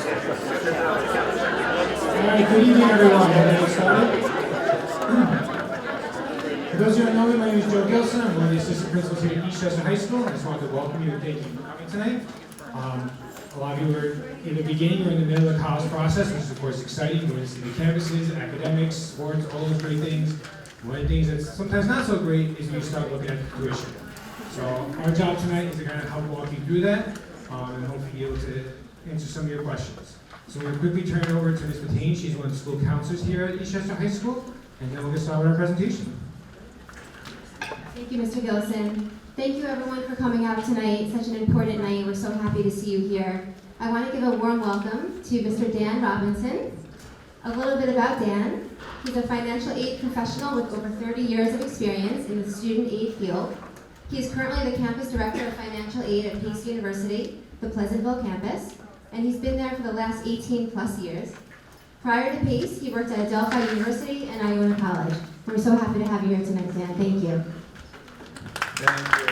Alright, good evening everyone. We're getting started. For those of you who don't know me, my name is Joe Gilson. I'm one of the assistant principals here at Eastchester High School. I just wanted to welcome you and thank you for coming tonight. A lot of you are in the beginning or in the middle of the college process, which is of course exciting. Going to see the campuses, academics, sports, all those great things. One of the things that's sometimes not so great is when you start looking at tuition. So our job tonight is to kind of help walk you through that and hopefully be able to answer some of your questions. So we're going to quickly turn it over to Ms. Matane. She's one of the school counselors here at Eastchester High School, and then we'll get started with our presentation. Thank you, Mr. Gilson. Thank you everyone for coming out tonight. Such an important night. We're so happy to see you here. I want to give a warm welcome to Mr. Dan Robinson. A little bit about Dan. He's a financial aid professional with over 30 years of experience in the student aid field. He is currently the campus director of financial aid at Pace University, the Pleasantville campus, and he's been there for the last 18 plus years. Prior to Pace, he worked at Adelphi University and Iona College. We're so happy to have you here tonight, Dan. Thank you. Thank you.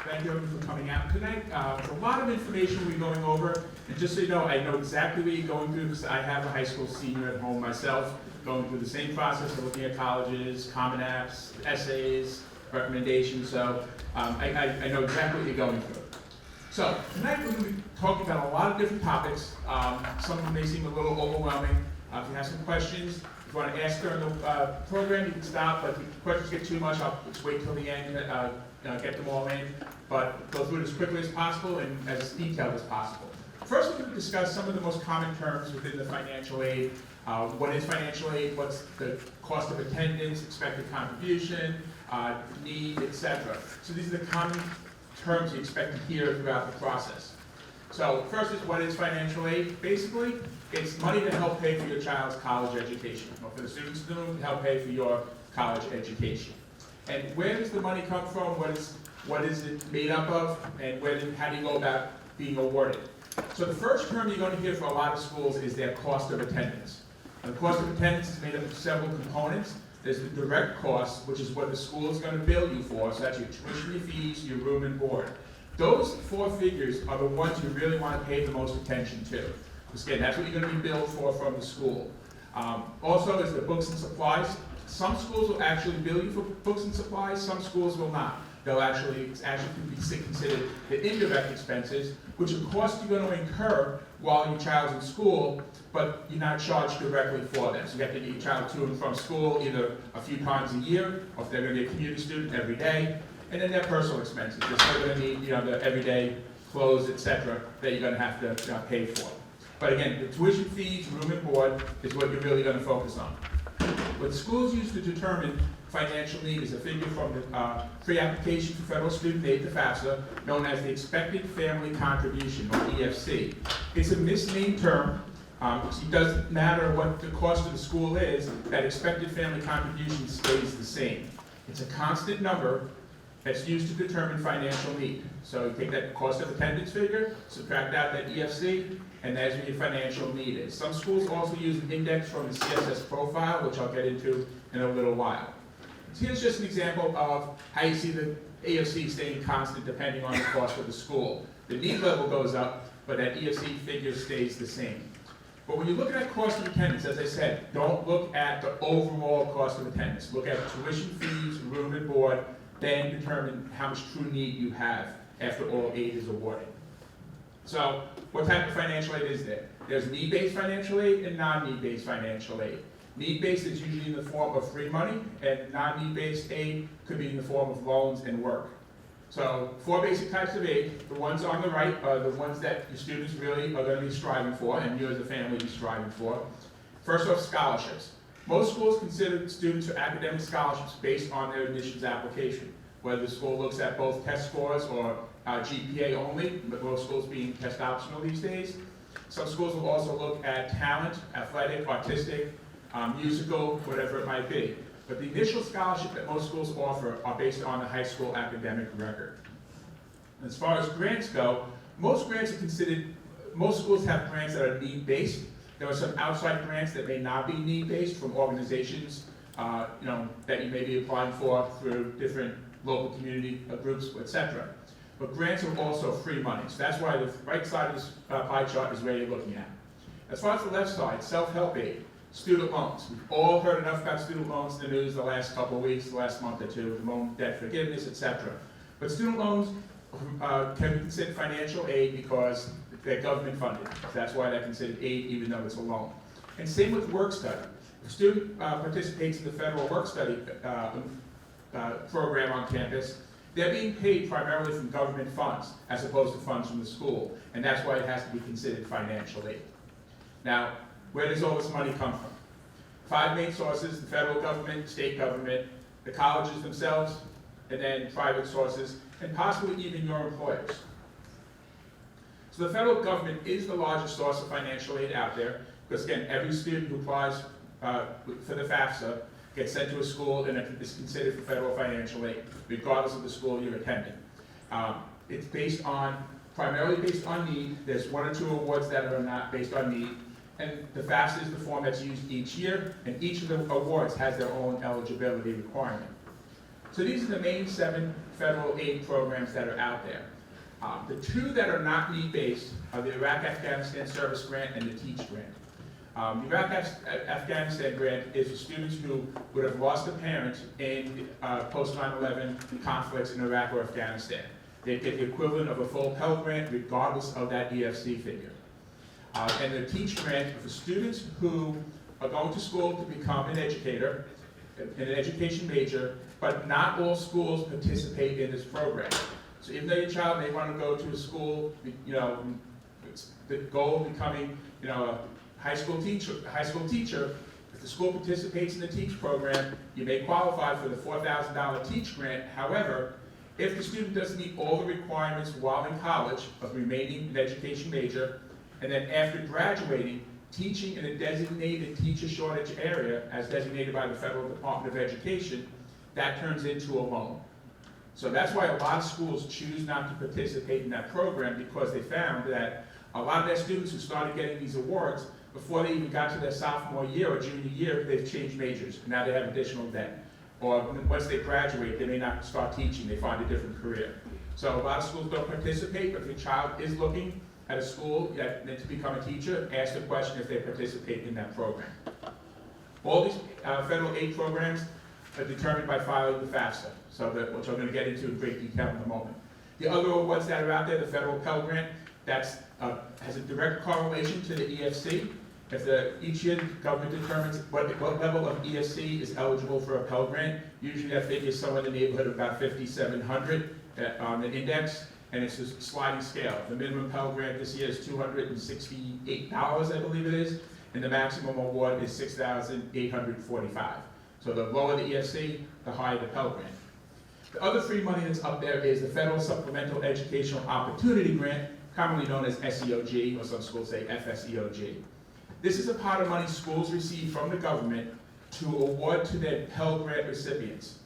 Thank you everyone for coming out tonight. There's a lot of information we're going over, and just so you know, I know exactly what you're going through because I have a high school senior at home myself, going through the same process of looking at colleges, Common Apps, essays, recommendations, so I know exactly what you're going through. So tonight we're going to be talking about a lot of different topics. Some of them may seem a little overwhelming. If you have some questions, if you want to ask during the program, you can stop, but if the questions get too much, I'll just wait till the end, get them all in, but go through it as quickly as possible and as detailed as possible. First, we're going to discuss some of the most common terms within the financial aid. What is financial aid? What's the cost of attendance, expected contribution, need, etc. So these are the common terms you expect to hear throughout the process. So first is what is financial aid? Basically, it's money to help pay for your child's college education, or for the students in the room to help pay for your college education. And where does the money come from? What is it made up of? And how do you go about being awarded? So the first term you're going to hear for a lot of schools is their cost of attendance. And the cost of attendance is made up of several components. There's the direct cost, which is what the school is going to bill you for. So that's your tuition, your fees, your room and board. Those four figures are the ones you really want to pay the most attention to. Because again, that's what you're going to be billed for from the school. Also is the books and supplies. Some schools will actually bill you for books and supplies, some schools will not. They'll actually be considered the indirect expenses, which are costs you're going to incur while your child's in school, but you're not charged directly for them. So you have to get your child to and from school either a few times a year, or if they're going to be a community student, every day. And then their personal expenses. They're still going to need, the everyday clothes, etc., that you're going to have to pay for. But again, the tuition fees, room and board is what you're really going to focus on. What schools use to determine financial need is a figure from the free application for federal student aid, the FAFSA, known as the expected family contribution, or EFC. It's a misnamed term. It doesn't matter what the cost of the school is, that expected family contribution stays the same. It's a constant number that's used to determine financial need. So you take that cost of attendance figure, subtract out that EFC, and that's what your financial need is. Some schools also use an index from the CSS profile, which I'll get into in a little while. So here's just an example of how you see the EFC staying constant depending on the cost of the school. The need level goes up, but that EFC figure stays the same. But when you're looking at cost of attendance, as I said, don't look at the overall cost of attendance. Look at tuition fees, room and board, then determine how much true need you have after all aid is awarded. So what type of financial aid is there? There's need-based financial aid and non-need-based financial aid. Need-based is usually in the form of free money, and non-need-based aid could be in the form of loans and work. So four basic types of aid. The ones on the right are the ones that your students really are going to be striving for, and you as a family be striving for. First off, scholarships. Most schools consider students for academic scholarships based on their admissions application, whether the school looks at both test scores or GPA only, but most schools being test optional these days. Some schools will also look at talent, athletic, artistic, musical, whatever it might be. But the initial scholarship that most schools offer are based on the high school academic record. As far as grants go, most schools have grants that are need-based. There are some outside grants that may not be need-based from organizations that you may be applying for through different local community groups, etc. but grants are also free money. So that's why the right side of this pie chart is where you're looking at. As far as the left side, self-help aid, student loans. We've all heard enough about student loans in the news the last couple of weeks, the last month or two, loan debt forgiveness, etc. But student loans can be considered financial aid because they're government funded. So that's why they're considered aid even though it's a loan. And same with work study. If a student participates in the federal work study program on campus, they're being paid primarily from government funds as opposed to funds from the school. And that's why it has to be considered financial aid. Now, where does all this money come from? 5 main sources: the federal government, state government, the colleges themselves, and then private sources, and possibly even your employers. So the federal government is the largest source of financial aid out there, because again, every student who applies for the FAFSA gets sent to a school and is considered for federal financial aid, regardless of the school you're attending. It's primarily based on need. There's 1 or 2 awards that are not based on need. And the FAFSA is the form that's used each year, and each of the awards has their own eligibility requirement. So these are the main 7 federal aid programs that are out there. The 2 that are not need-based are the Iraq-Afghanistan Service Grant and the TEACH Grant. The Iraq-Afghanistan Grant is for students who would have lost a parent in post 9/11 conflicts in Iraq or Afghanistan. They get the equivalent of a full Pell Grant regardless of that EFC figure. And the TEACH Grant are for students who are going to school to become an educator, an education major, but not all schools participate in this program. So even though your child may want to go to a school, the goal of becoming, a high school teacher, if the school participates in the TEACH program, you may qualify for the $4,000 TEACH grant. However, if the student doesn't meet all the requirements while in college of remaining an education major, and then after graduating, teaching in a designated teacher shortage area, as designated by the Federal Department of Education, that turns into a loan. So that's why a lot of schools choose not to participate in that program, because they found that a lot of their students who started getting these awards, before they even got to their sophomore year or junior year, they've changed majors. Now they have additional debt. Or once they graduate, they may not start teaching, they find a different career. So a lot of schools don't participate, but if your child is looking at a school to become a teacher, ask the question if they participate in that program. All these federal aid programs are determined by filing the FAFSA, which I'm going to get into in great detail in a moment. The other awards that are out there, the federal Pell Grant, has a direct correlation to the EFC. Each year, the government determines what level of EFC is eligible for a Pell Grant. Usually that figure is somewhere in the neighborhood of about 5,700 on the index, and it's a sliding scale. The minimum Pell Grant this year is $268, I believe it is, and the maximum award is $6,845. So the lower the EFC, the higher the Pell Grant. The other free money that's up there is the Federal Supplemental Educational Opportunity Grant, commonly known as SEOG, or some schools say FSEOG. This is a pot of money schools receive from the government to award to their Pell Grant recipients.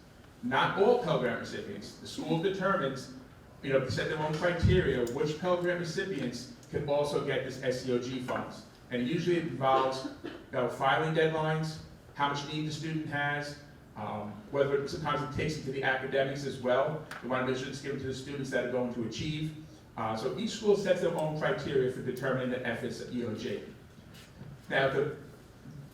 Not all Pell Grant recipients. The school determines, set their own criteria, which Pell Grant recipients can also get this SEOG funds. And usually it involves filing deadlines, how much need the student has, whether sometimes it takes it to the academics as well. We want to make sure it's given to the students that are going to achieve. So each school sets their own criteria for determining the FSEOG. Now, the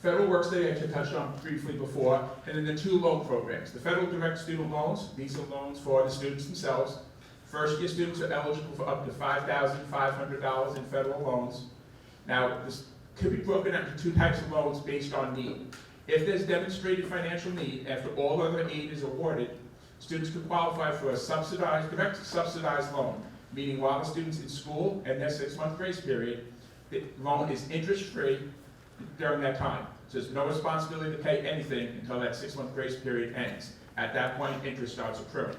federal work study I touched on briefly before, and then the 2 loan programs. The federal direct student loans, these are loans for the students themselves. First-year students are eligible for up to $5,500 in federal loans. Now, this could be broken out into 2 types of loans based on need. If there's demonstrated financial need, after all other aid is awarded, students could qualify for a direct subsidized loan, meaning while the student's in school and their 6-month grace period, the loan is interest-free during that time. So there's no responsibility to pay anything until that 6-month grace period ends. At that point, interest starts accruing.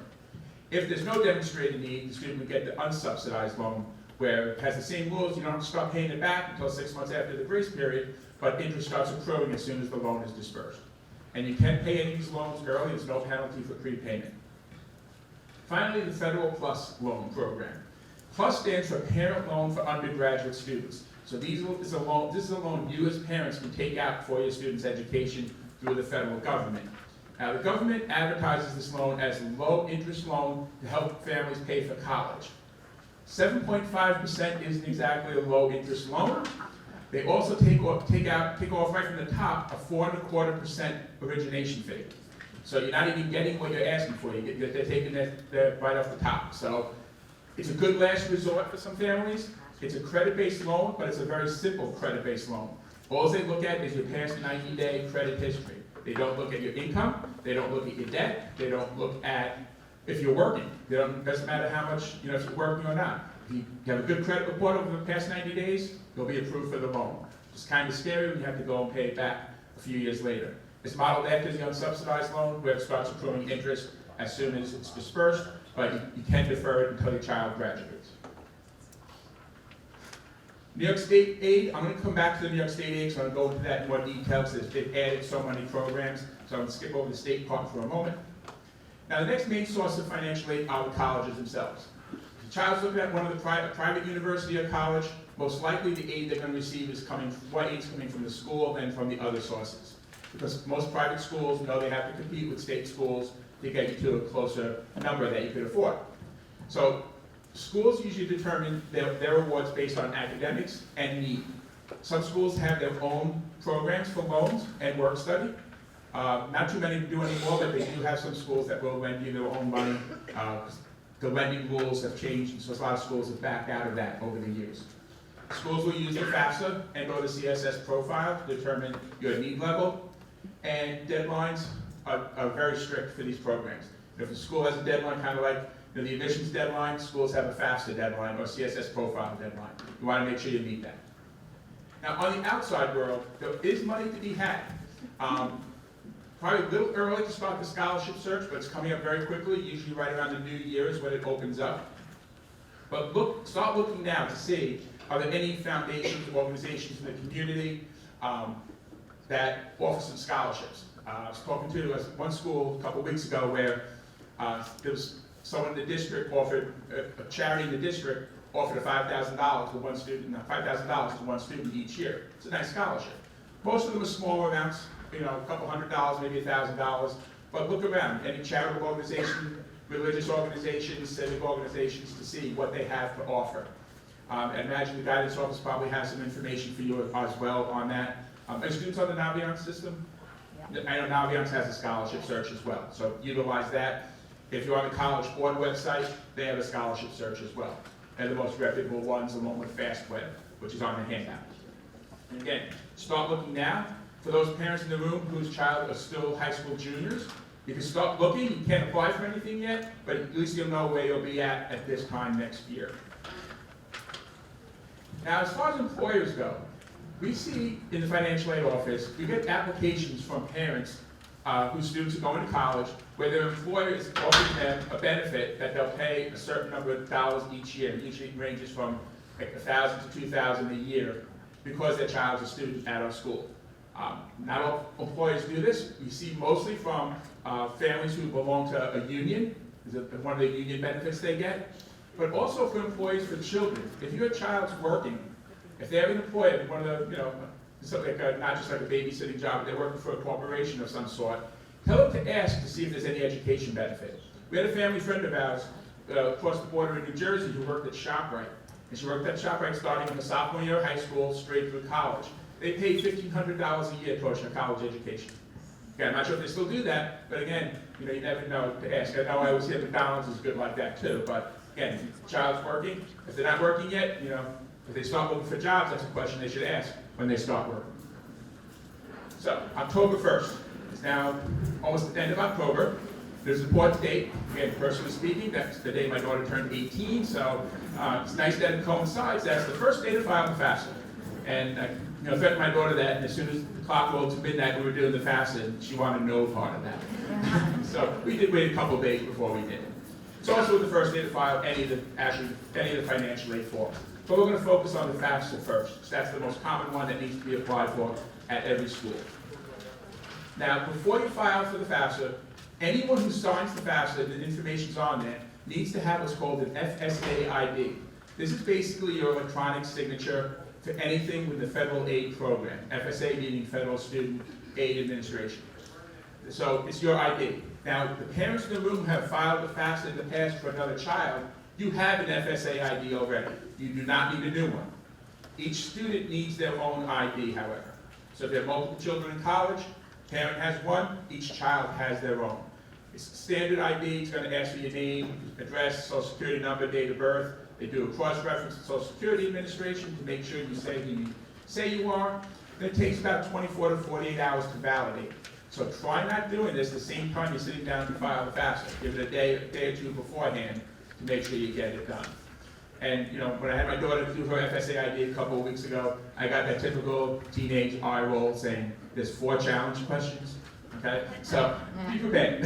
If there's no demonstrated need, the student would get the unsubsidized loan, where it has the same rules. You don't have to start paying it back until 6 months after the grace period, but interest starts accruing as soon as the loan is dispersed. And you can pay any of these loans early. There's no penalty for prepayment. Finally, the Federal PLUS loan program. PLUS stands for Parent Loan for Undergraduate Students. So this is a loan you as parents can take out for your student's education through the federal government. Now, the government advertises this loan as a low-interest loan to help families pay for college. 7.5% isn't exactly a low interest loan. They also take off right from the top a 4.25% origination fee. So you're not even getting what you're asking for. They're taking that right off the top. So it's a good last resort for some families. It's a credit-based loan, but it's a very simple credit-based loan. All they look at is your past 90-day credit history. They don't look at your income. They don't look at your debt. They don't look at if you're working. It doesn't matter how much, if you're working or not. If you have a good credit report over the past 90 days, you'll be approved for the loan. It's kind of scary when you have to go and pay it back a few years later. It's modeled after the unsubsidized loan, where it starts accruing interest as soon as it's dispersed, but you can defer it until your child graduates. New York State aid, I'm going to come back to the New York State aid, so I'm going to go into that in more detail because they've added so many programs, so I'm going to skip over the state part for a moment. Now, the next main source of financial aid are the colleges themselves. If the child's looking at one of the private university or college, most likely the aid they're going to receive is coming from the school and from the other sources. Because most private schools know they have to compete with state schools to get you to a closer number that you could afford. So schools usually determine their awards based on academics and need. Some schools have their own programs for loans and work study. Not too many do anymore, but they do have some schools that will lend you their own money. The lending rules have changed, and so a lot of schools have backed out of that over the years. Schools will use the FAFSA and go to CSS profile to determine your need level, and deadlines are very strict for these programs. If a school has a deadline, kind of like the admissions deadline, schools have a FAFSA deadline or CSS profile deadline. You want to make sure you meet that. Now, on the outside world, there is money to be had. Probably a little early to start the scholarship search, but it's coming up very quickly. Usually right around the New Year is when it opens up. But start looking now to see, are there any foundations or organizations in the community that offer some scholarships? I was talking to one school a couple of weeks ago where there was someone in the district offered, a charity in the district offered $5,000 to one student, $5,000 to one student each year. It's a nice scholarship. Most of them are smaller amounts, a couple $100, maybe $1,000. But look around, any charitable organization, religious organizations, civic organizations, to see what they have to offer. I imagine the guidance office probably has some information for you as well on that. Are students on the Naviance system? Yeah. I know Naviance has a scholarship search as well, so utilize that. If you're on the College Board website, they have a scholarship search as well. And the most reputable ones, along with FastWeb, which is on the handout. And again, start looking now. For those parents in the room whose child are still high school juniors, you can start looking. You can't apply for anything yet, but at least you'll know where you'll be at this time next year. Now, as far as employers go, we see in the financial aid office, we get applications from parents whose students are going to college, where their employer is offering them a benefit that they'll pay a certain number of dollars each year. Usually it ranges from like $1,000 to $2,000 a year because their child is a student at our school. Not all employers do this. We see mostly from families who belong to a union. Is one of the union benefits they get. But also for employees for children. If your child's working, if they have an employer, one of the, not just like a babysitting job, but they're working for a corporation of some sort, tell them to ask to see if there's any education benefit. We had a family friend of ours across the border in New Jersey who worked at ShopRite. And she worked at ShopRite starting in the sophomore year of high school straight through college. They paid $1,500 a year towards her college education. Okay, I'm not sure if they still do that, but again, you never know to ask. I know I always hear McDonald's is good like that too, but again, if the child's working, if they're not working yet, if they start looking for jobs, that's a question they should ask when they start working. So, October 1st. It's now almost the end of October. There's an important date. Again, personally speaking, that's the day my daughter turned 18, so it's nice that it coincides. That's the first day to file the FAFSA. And I fed my daughter that, and as soon as the clock rolled to midnight, we were doing the FAFSA, and she wanted no part of that. So we did wait a couple of days before we did it. It's also the first day to file any of the financial aid forms. But we're going to focus on the FAFSA first, because that's the most common one that needs to be applied for at every school. Now, before you file for the FAFSA, anyone who signs the FAFSA, the information's on there, needs to have what's called an FSA ID. This is basically your electronic signature for anything with the federal aid program. FSA meaning Federal Student Aid Administration. So it's your ID. Now, the parents in the room have filed the FAFSA in the past for another child. You have an FSA ID already. You do not need a new one. Each student needs their own ID, however. So if there are multiple children in college, parent has one, each child has their own. It's standard ID. It's going to ask for your name, address, social security number, date of birth. They do a cross-reference to Social Security Administration to make sure you say who you say you are. And it takes about 24 to 48 hours to validate. So try not doing this the same time you're sitting down to file the FAFSA. Give it a day or two beforehand to make sure you get it done. And you know, when I had my daughter do her FSA ID a couple of weeks ago, I got that typical teenage eye roll saying, "There's 4 challenge questions." Okay, so be prepared.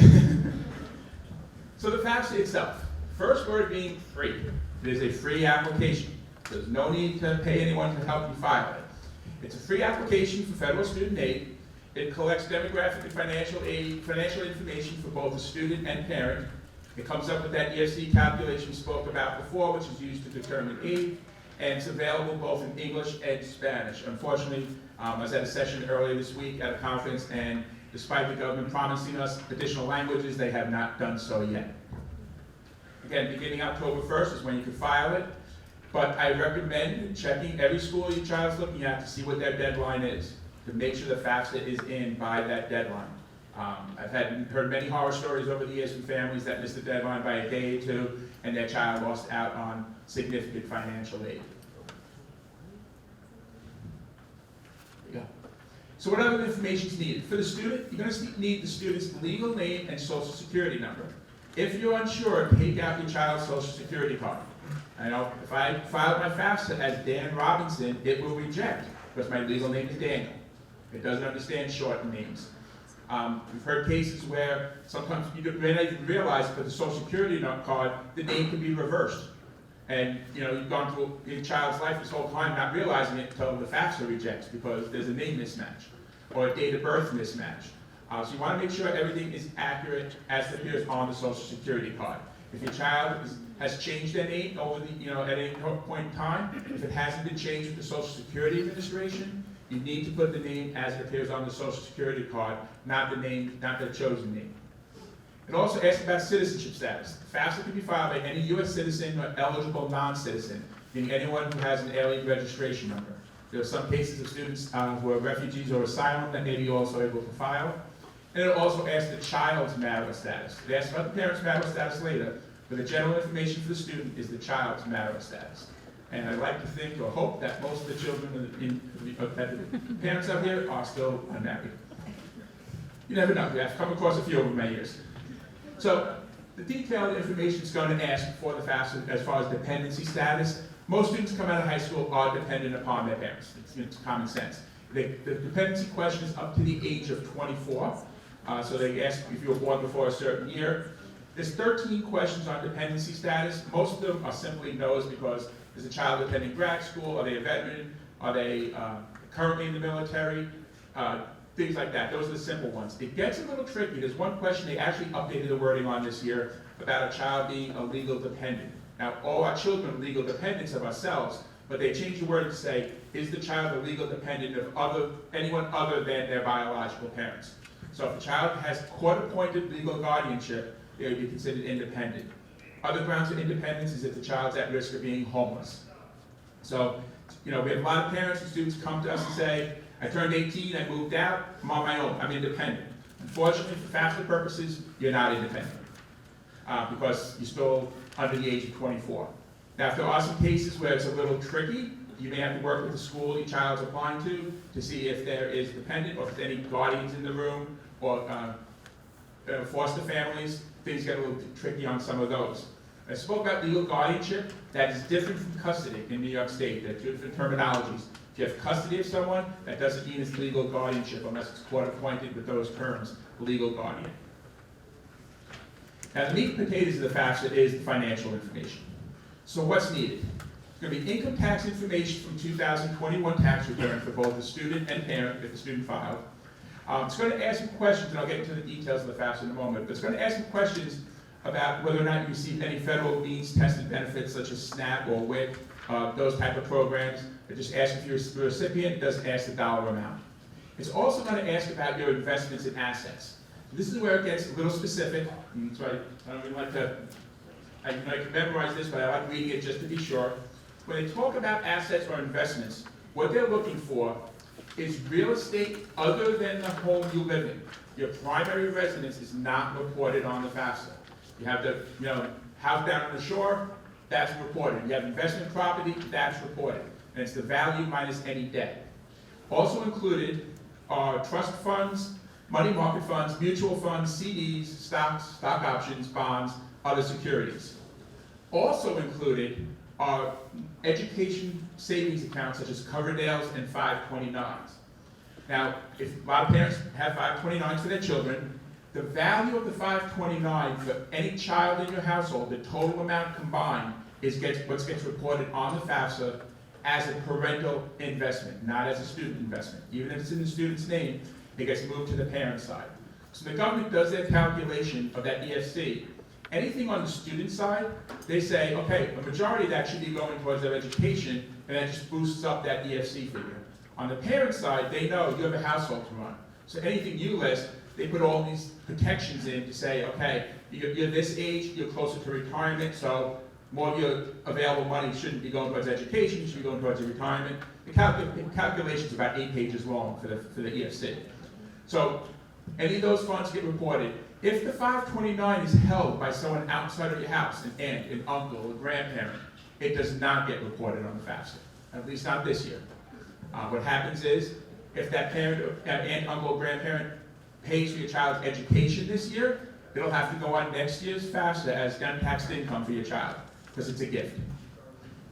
So the FAFSA itself, first word being free. It is a free application. There's no need to pay anyone to help you file it. It's a free application for federal student aid. It collects demographic and financial information for both the student and parent. It comes up with that EFC calculation we spoke about before, which is used to determine aid, and it's available both in English and Spanish. Unfortunately, I was at a session earlier this week at a conference, and despite the government promising us additional languages, they have not done so yet. Again, beginning October 1st is when you can file it, but I recommend checking every school your child's looking at to see what their deadline is, to make sure the FAFSA is in by that deadline. I've heard many horror stories over the years from families that missed the deadline by a day or two, and their child lost out on significant financial aid. There you go. So what other information is needed? For the student, you're going to need the student's legal name and social security number. If you're unsure, take out your child's social security card. I know if I file my FAFSA as Dan Robinson, it will reject because my legal name is Daniel. It doesn't understand shortened names. We've heard cases where sometimes you may not even realize, but the social security card, the name can be reversed. And you know, you've gone through your child's life this whole time not realizing it until the FAFSA rejects because there's a name mismatch or a date of birth mismatch. So you want to make sure everything is accurate as it appears on the social security card. If your child has changed their name over the, at any point in time, if it hasn't been changed with the Social Security Administration, you need to put the name as it appears on the Social Security card, not the name, not the chosen name. It also asks about citizenship status. FAFSA can be filed by any U.S. citizen or eligible non-citizen, meaning anyone who has an alien registration number. There are some cases of students who are refugees or asylum that may be also able to file. And it also asks the child's marital status. It asks about the parent's marital status later, but the general information for the student is the child's marital status. And I like to think or hope that most of the children that the parents out here are still unmarried. You never know. I've come across a few over my years. So the detailed information is going to ask for the FAFSA as far as dependency status. Most students come out of high school are dependent upon their parents. It's common sense. The dependency question is up to the age of 24. So they ask if you were born before a certain year. There's 13 questions on dependency status. Most of them are simply no's because is a child attending grad school? Are they a veteran? Are they currently in the military? Things like that. Those are the simple ones. It gets a little tricky. There's one question they actually updated the wording on this year about a child being a legal dependent. Now, all our children are legal dependents of ourselves, but they changed the wording to say, is the child a legal dependent of anyone other than their biological parents? So if the child has court-appointed legal guardianship, they would be considered independent. Other grounds for independence is if the child's at risk of being homeless. So, we have a lot of parents and students come to us and say, I turned 18, I moved out, I'm on my own, I'm independent. Unfortunately, for FAFSA purposes, you're not independent because you're still under the age of 24. Now, if there are some cases where it's a little tricky, you may have to work with the school your child's applying to see if there is dependent or if there's any guardians in the room or foster families. Things get a little tricky on some of those. I spoke about legal guardianship. That is different from custody in New York State. There are two different terminologies. If you have custody of someone, that doesn't mean it's legal guardianship unless it's court-appointed with those terms, legal guardian. Now, the meat and potatoes of the FAFSA is the financial information. So what's needed? It's going to be income tax information from 2021 tax return for both the student and parent if the student filed. It's going to ask some questions, and I'll get into the details of the FAFSA in a moment, but it's going to ask some questions about whether or not you received any federal means-tested benefits such as SNAP or WIC, those type of programs. It just asks if you're a recipient. It doesn't ask the dollar amount. It's also going to ask about your investments and assets. This is where it gets a little specific. That's why I don't really like to I can memorize this, but I like reading it just to be sure. When they talk about assets or investments, what they're looking for is real estate other than the home you live in. Your primary residence is not reported on the FAFSA. You have the house down on the shore, that's reported. You have investment property, that's reported. And it's the value minus any debt. Also included are trust funds, money market funds, mutual funds, CDs, stocks, stock options, bonds, other securities. Also included are education savings accounts such as Coverdale's and 529s. Now, if a lot of parents have 529s for their children, the value of the 529 for any child in your household, the total amount combined, is what gets reported on the FAFSA as a parental investment, not as a student investment. Even if it's in the student's name, it gets moved to the parent side. So the government does their calculation of that EFC. Anything on the student side, they say, okay, a majority of that should be going towards their education, and that just boosts up that EFC figure. On the parent side, they know you have a household to run. So anything you list, they put all these protections in to say, okay, you're this age, you're closer to retirement, so more of your available money shouldn't be going towards education, it should be going towards your retirement. The calculation's about 8 pages long for the EFC. So any of those funds get reported. If the 529 is held by someone outside of your house, an aunt, an uncle, a grandparent, it does not get reported on the FAFSA, at least not this year. What happens is, if that parent, aunt, uncle, grandparent pays for your child's education this year, it'll have to go on next year's FAFSA as untaxed income for your child, because it's a gift.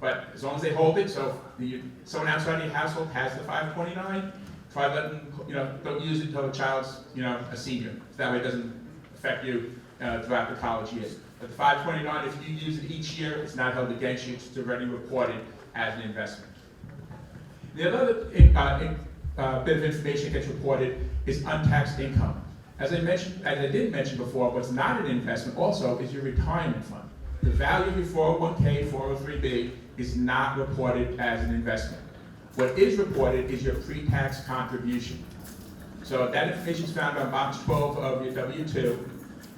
But as long as they hold it, so if someone outside of your household has the 529, try letting don't use it until the child's a senior. So that way it doesn't affect you throughout the college years. But the 529, if you use it each year, it's not held against you. It's already reported as an investment. The other bit of information that gets reported is untaxed income. As I did mention before, what's not an investment also is your retirement fund. The value of your 401k, 403b is not reported as an investment. What is reported is your pre-tax contribution. So that information is found on box 12 of your W-2,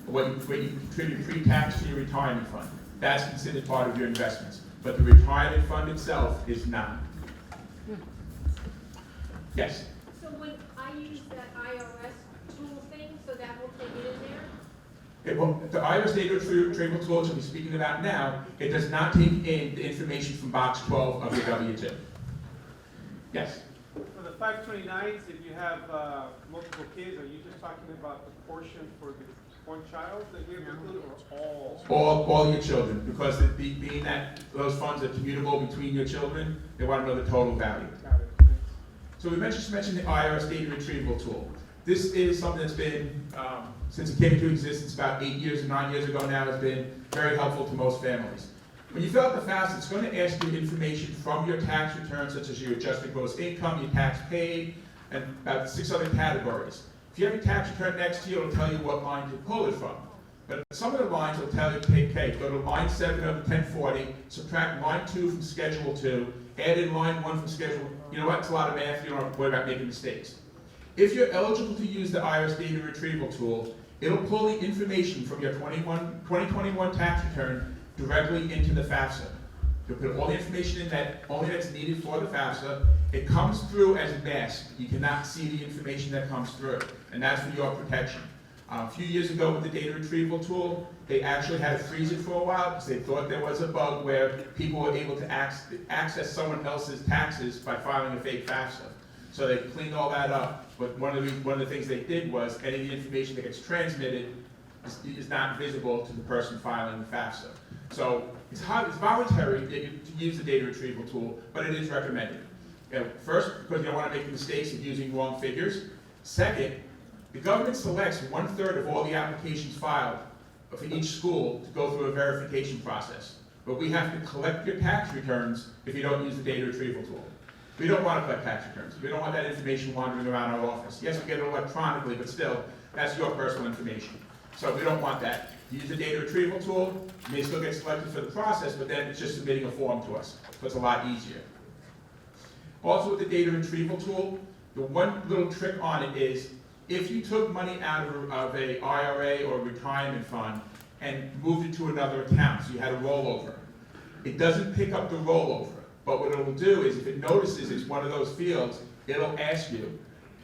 where you contribute pre-tax to your retirement fund. That's considered part of your investments. But the retirement fund itself is not. Yes? So when I use that IRS tool thing, so that will take it in there? The IRS data retrieval tool that we're speaking about now, it does not take in the information from box 12 of your W-2. Yes? For the 529s, if you have multiple kids, are you just talking about the portion for the one child that we have included, or all? All your children, because being that those funds are commutable between your children, they want to know the total value. Got it. So we mentioned the IRS data retrieval tool. This is something that's been, since it came into existence about 8 years or 9 years ago now, it's been very helpful to most families. When you fill out the FAFSA, it's going to ask you information from your tax return, such as your adjusted gross income, your tax paid, and about 6 other categories. If you have your tax return next to you, it'll tell you what line to pull it from. But some of the lines will tell you, okay, go to line 7 of 1040, subtract line 2 from Schedule 2, add in line 1 from Schedule. You know what? It's a lot of math. You don't have to worry about making mistakes. If you're eligible to use the IRS data retrieval tool, it'll pull the information from your 2021 tax return directly into the FAFSA. You'll put all the information in that, only that's needed for the FAFSA. It comes through as a mask. You cannot see the information that comes through, and that's for your protection. A few years ago with the data retrieval tool, they actually had to freeze it for a while because they thought there was a bug where people were able to access someone else's taxes by filing a fake FAFSA. So they cleaned all that up. But one of the things they did was any of the information that gets transmitted is not visible to the person filing the FAFSA. So it's voluntary to use the data retrieval tool, but it is recommended. First, because you don't want to make the mistakes of using wrong figures. Second, the government selects 1/3 of all the applications filed for each school to go through a verification process. But we have to collect your tax returns if you don't use the data retrieval tool. We don't want to collect tax returns. We don't want that information wandering around our office. Yes, we get it electronically, but still, that's your personal information. So we don't want that. You use the data retrieval tool, you may still get selected for the process, but then it's just submitting a form to us. So it's a lot easier. Also with the data retrieval tool, the one little trick on it is, if you took money out of a IRA or retirement fund and moved it to another account, so you had a rollover. It doesn't pick up the rollover, but what it'll do is if it notices it's one of those fields, it'll ask you,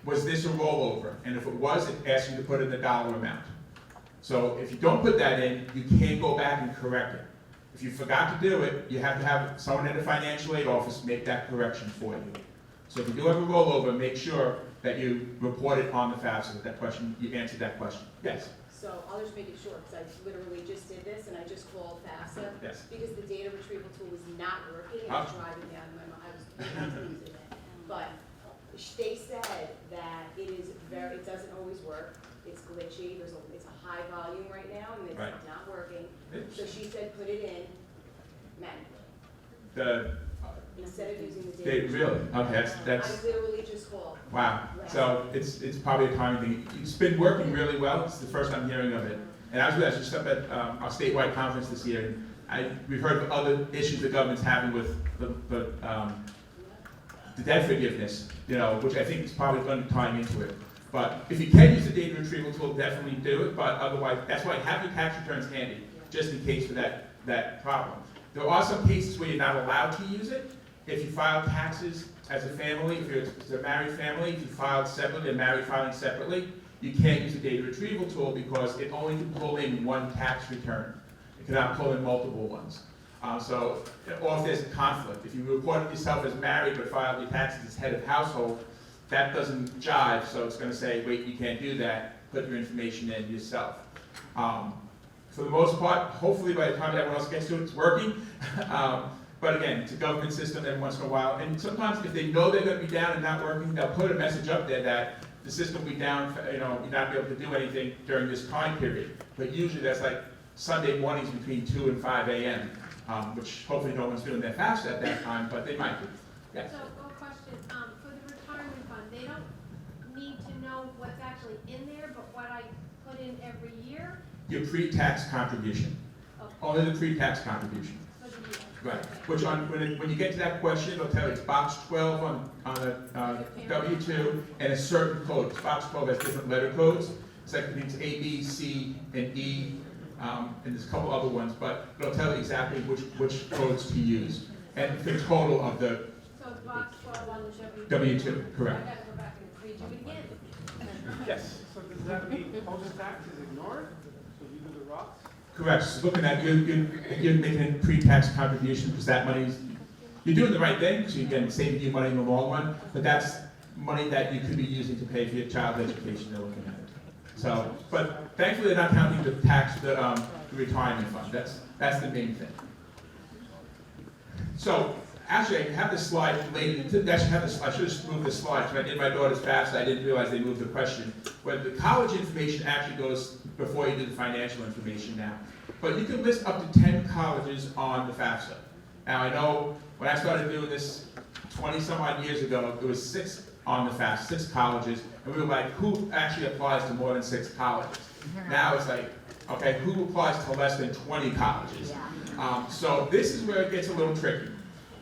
was this a rollover? And if it was, it asks you to put in the dollar amount. So if you don't put that in, you can't go back and correct it. If you forgot to do it, you have to have someone in the financial aid office make that correction for you. So if you do have a rollover, make sure that you report it on the FAFSA. That question, you answered that question. Yes. So I'll just make it short, because I literally just did this, and I just called FAFSA. Yes. Because the data retrieval tool was not working, and it was driving me out of my mind, I was losing it. But they said that it doesn't always work, it's glitchy, it's a high volume right now, and it's Right. not working. It's- So she said, put it in manually, instead of using the They data. really? Okay, that's I literally just called. wow. So it's probably a common thing. It's been working really well. It's the first I'm hearing of it. And I was just up at our statewide conference this year, and we've heard of other issues the government's having with the debt forgiveness, which I think is probably going to tie into it. But if you can use the data retrieval tool, definitely do it. But otherwise, that's why have your tax returns handy, just in case for that problem. There are some cases where you're not allowed to use it. If you file taxes as a family, if it's a married family, if you filed separately, a married filing separately, you can't use the data retrieval tool because it only can pull in one tax return. It cannot pull in multiple ones. Or if there's a conflict. If you reported yourself as married but filed your taxes as head of household, that doesn't jive, so it's going to say, wait, you can't do that, put your information in yourself. For the most part, hopefully by the time everyone else gets to it, it's working. But again, it's a government system every once in a while, and sometimes if they know they're going to be down and not working, they'll put a message up there that the system will be down, you're not be able to do anything during this time period. But usually that's like Sunday mornings between 2 and 5 a.m., which hopefully no one's doing their fast at that time, but they might be. Yes. So, a question, for the retirement fund, they don't need to know what's actually in there, but what I put in every year? Your pre-tax contribution. Okay. Only the pre-tax contribution. For the year. Right. Which when you get to that question, it'll tell you it's box 12 on the W-2 and a certain code. Box 12 has different letter codes. It's like it's A, B, C, and E, and there's a couple other ones, but it'll tell you exactly which codes to use. And the total of the So it's box 12 on the W-2, correct. I gotta go back and redo it again. Yes. So does that mean post-tax is ignored? So you do the rocks? Correct. So looking at you're making a pre-tax contribution because that money's you're doing the right thing, so you're saving you money in the long run. But that's money that you could be using to pay for your child's education. They're looking at it. So, but thankfully they're not counting the retirement fund. That's the main thing. So actually, I have this slide related. I should have moved this slide because I did my daughter's FAFSA. I didn't realize they moved the question. Where the college information actually goes before you do the financial information now. But you can list up to 10 colleges on the FAFSA. Now I know when I started doing this 20 some odd years ago, there was 6 on the FAFSA, 6 colleges, and we were like, who actually applies to more than 6 colleges? Now it's like, okay, who applies to less than 20 colleges? So this is where it gets a little tricky.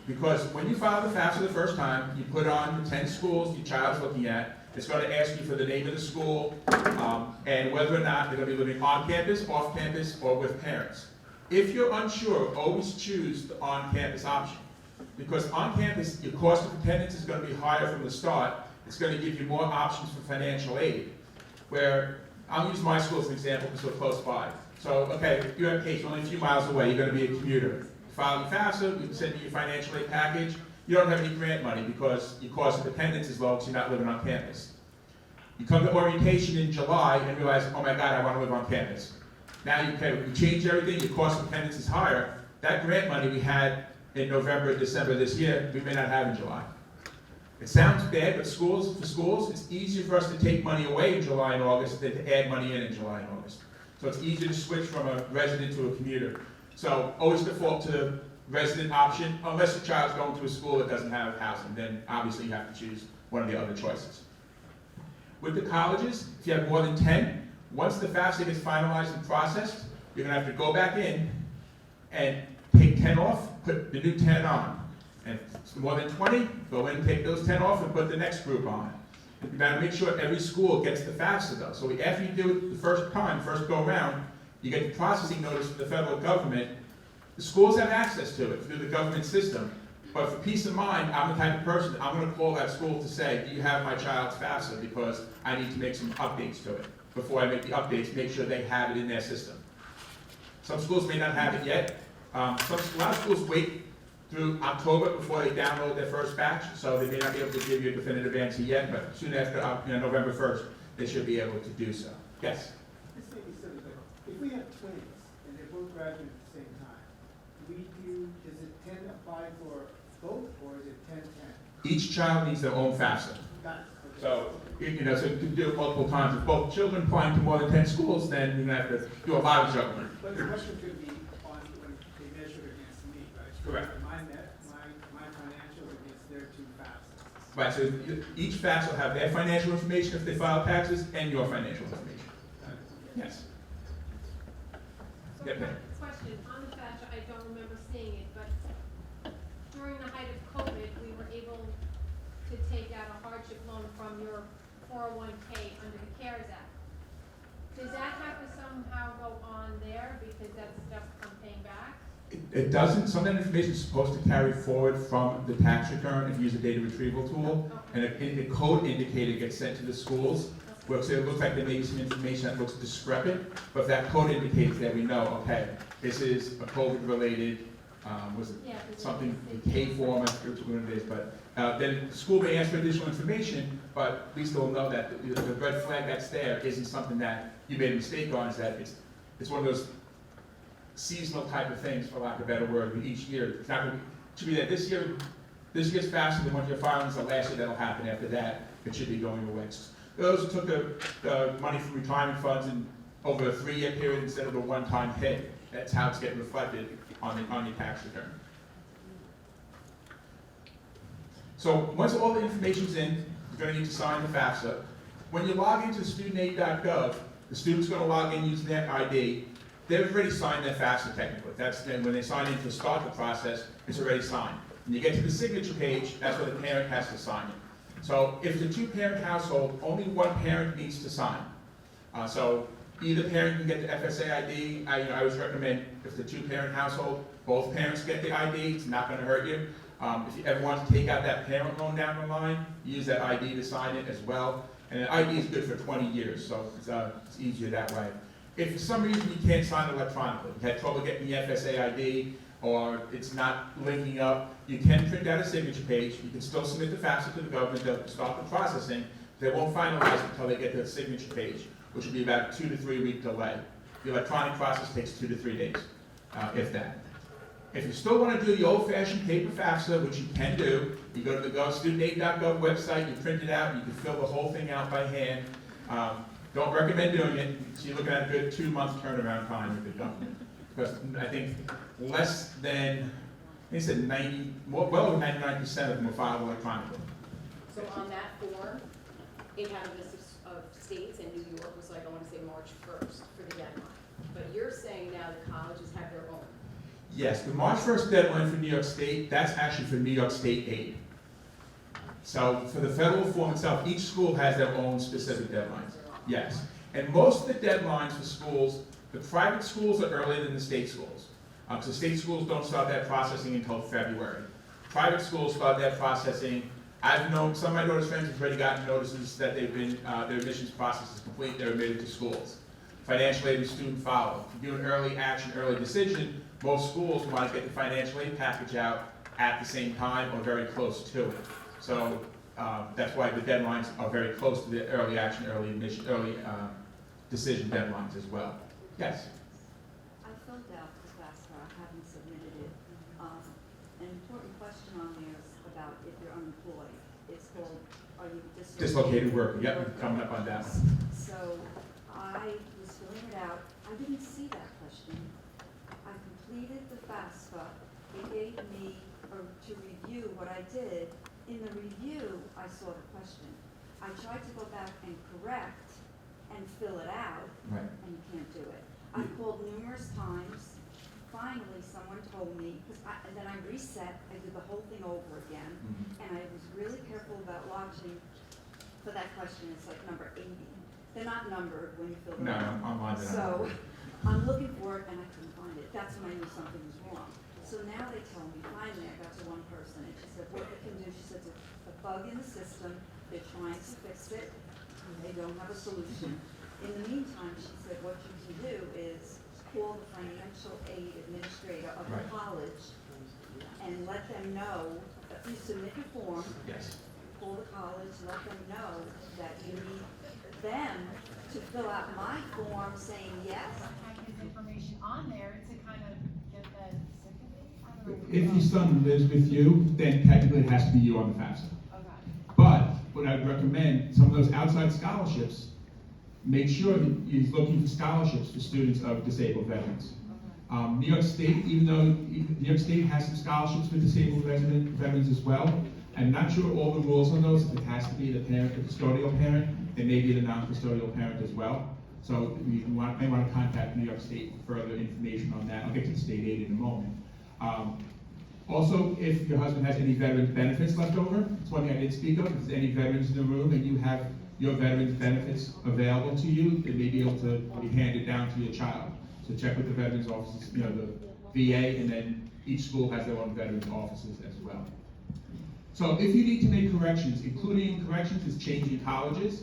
Because when you file the FAFSA the first time, you put on the 10 schools your child's looking at. It's going to ask you for the name of the school and whether or not they're going to be living on campus, off campus, or with parents. If you're unsure, always choose the on-campus option. Because on campus, your cost of attendance is going to be higher from the start. It's going to give you more options for financial aid. Where, I'll use my school as an example because we're close by. So, okay, you're at Case, only a few miles away, you're going to be a commuter. File your FAFSA, we can send you your financial aid package. You don't have any grant money because your cost of attendance is low because you're not living on campus. You come to orientation in July and realize, oh my God, I want to live on campus. Now you change everything, your cost of attendance is higher. That grant money we had in November, December this year, we may not have in July. It sounds bad, but for schools, it's easier for us to take money away in July and August than to add money in July and August. So it's easier to switch from a resident to a commuter. So always default to the resident option, unless your child's going to a school that doesn't have housing, then obviously you have to choose one of the other choices. With the colleges, if you have more than 10, once the FAFSA gets finalized and processed, you're going to have to go back in and take 10 off, put the new 10 on. And if it's more than 20, go in and take those 10 off and put the next group on. You got to make sure every school gets the FAFSA though. So after you do it the first time, first go around, You get the processing notice from the federal government. The schools have access to it through the government system. But for peace of mind, I'm the type of person, I'm gonna call that school to say, do you have my child's FAFSA? Because I need to make some updates to it. Before I make the updates, make sure they have it in their system. Some schools may not have it yet. A lot of schools wait through October before they download their first batch, so they may not be able to give you a definitive answer yet, but soon after, November 1st, they should be able to do so. Yes? This may be silly, but if we have twins and they're both graduating at the same time, does it 10 apply for both, or is it 10-10? Each child needs their own FAFSA. Got it. Okay. So, so you can do it multiple times. If both children applying to more than 10 schools, then you're gonna have to do a lot of juggling. But the question could be on when they measure it against me, right? Correct. My financial against their two FAFSAs. Right, so each FAFSA will have their financial information if they file taxes, and your financial information. Got it. Yes. So Get that. question, on the FAFSA, I don't remember seeing it, but during the height of COVID, we were able to take out a hardship loan from your 401k under the CARES Act. Does that have to somehow go on there because that's stuff I'm paying back? It doesn't, some of that information is supposed to carry forward from the tax return if you use a data retrieval tool, and a code indicator gets sent to the schools. Well, so it looks like there may be some information that looks discrepant, but if that code indicates that, we know, okay, this is a COVID-related, was it Yeah, 'cause something, it's- K form, I forget what it is, but then the school may ask for additional information, but at least they'll know that the red flag that's there isn't something that you made a mistake on, is that it's one of those seasonal type of things, for lack of a better word, each year. It's not gonna be, it should be that this year's faster than what you're filing, so last year that'll happen. After that, it should be going away. Those who took the money from retirement funds and over a 3-year period instead of a one-time hit, that's how it's getting reflected on your tax return. So once all the information's in, you're gonna need to sign the FAFSA. When you log into studentaid.gov, the student's gonna log in using their ID. They've already signed their FAFSA technically. That's then when they sign in to start the process, it's already signed. When you get to the signature page, that's where the parent has to sign it. So if it's a 2-parent household, only one parent needs to sign. So either parent can get the FSA ID. I always recommend if it's a 2-parent household, both parents get the ID. It's not going to hurt you. If you ever want to take out that parent loan down the line, use that ID to sign it as well. And an ID is good for 20 years, so it's easier that way. If for some reason you can't sign electronically, you had trouble getting the FSA ID, or it's not linking up, you can print out a signature page. You can still submit the FAFSA to the government. They'll start the processing. They won't finalize it until they get to the signature page, which will be about a 2 to 3 week delay. The electronic process takes 2 to 3 days, if that. If you still want to do the old-fashioned paper FAFSA, which you can do, you go to the studentaid.gov website, you print it out, you can fill the whole thing out by hand. Don't recommend doing it, so you're looking at a good 2-month turnaround time with the government. Because I think less than, I think it said well over 99% of them were filed electronically. So on that form, it had a list of states, and New York was like, I want to say March 1st for the deadline. But you're saying now the colleges have their own. Yes, the March 1st deadline for New York State, that's actually for New York State aid. So for the federal form itself, each school has their own specific deadlines. Yes, and most of the deadlines for schools, the private schools are earlier than the state schools. So state schools don't start that processing until February. Private schools start that processing. I've known some of my daughter's friends have already gotten notices that they've been, their admissions process is complete, they're admitted to schools. Financial aid and student follow. If you do an early action, early decision, most schools want to get the financial aid package out at the same time or very close to it. So that's why the deadlines are very close to the early action, early decision deadlines as well. Yes? I filled out the FAFSA, I haven't submitted it. An important question on there is about if you're unemployed. It's called, are you Dislocated worker, yep, coming up on that one. So I was filling it out, I didn't see that question. I completed the FAFSA, it gave me to review what I did. In the review, I saw the question. I tried to go back and correct and fill it out, Right. and you can't do it. I called numerous times. Finally, someone told me, and then I reset, I did the whole thing over again, and I was really careful about watching for that question. It's like number 80. They're not numbered when you fill them No, out. I'm on that. So I'm looking for it and I couldn't find it. That's when I knew something was wrong. So now they tell me, finally, I got to one person and she said, what they can do, she said, it's a bug in the system, they're trying to fix it, and they don't have a solution. In the meantime, she said, what you can do is call the financial aid administrator of the Right. college and let them know, that you submit your form, Yes. call the college, let them know that you need them to fill out my form saying yes. Have his information on there to kind of get that certificate? I don't know. If your son lives with you, then technically it has to be you on the FAFSA. Okay. But what I'd recommend, some of those outside scholarships, make sure that he's looking for scholarships for students of disabled veterans. New York State, even though New York State has some scholarships for disabled veterans as well, I'm not sure all the rules on those, if it has to be the parent, the custodial parent, it may be the non-custodial parent as well. So you may want to contact New York State for further information on that. I'll get to the state aid in a moment. Also, if your husband has any veterans benefits left over, it's one thing I did speak of, if there's any veterans in the room and you have your veterans benefits available to you, they may be able to be handed down to your child. So check with the veterans offices, you know, the VA, and then each school has their own veterans offices as well. So if you need to make corrections, including corrections is changing colleges,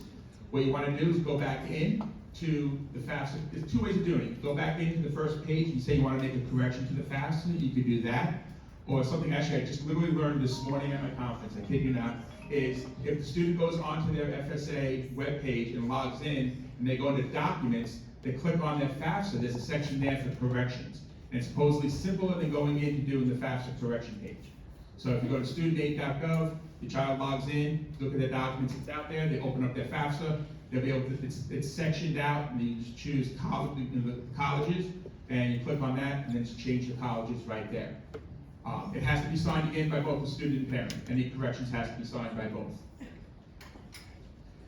what you want to do is go back in to the FAFSA. There's two ways of doing it. Go back into the first page and say you want to make a correction to the FAFSA, you could do that. Or something actually I just literally learned this morning at my conference, I kid you not, is if the student goes onto their FSA webpage and logs in, and they go into documents, they click on their FAFSA, there's a section there for corrections. And it's supposedly simpler than going in and doing the FAFSA correction page. So if you go to studentaid.gov, your child logs in, look at their documents, it's out there, they open up their FAFSA, they'll be able to, it's sectioned out, and you just choose the colleges, and you click on that, and then just change the colleges right there. It has to be signed again by both the student and parent. Any corrections has to be signed by both.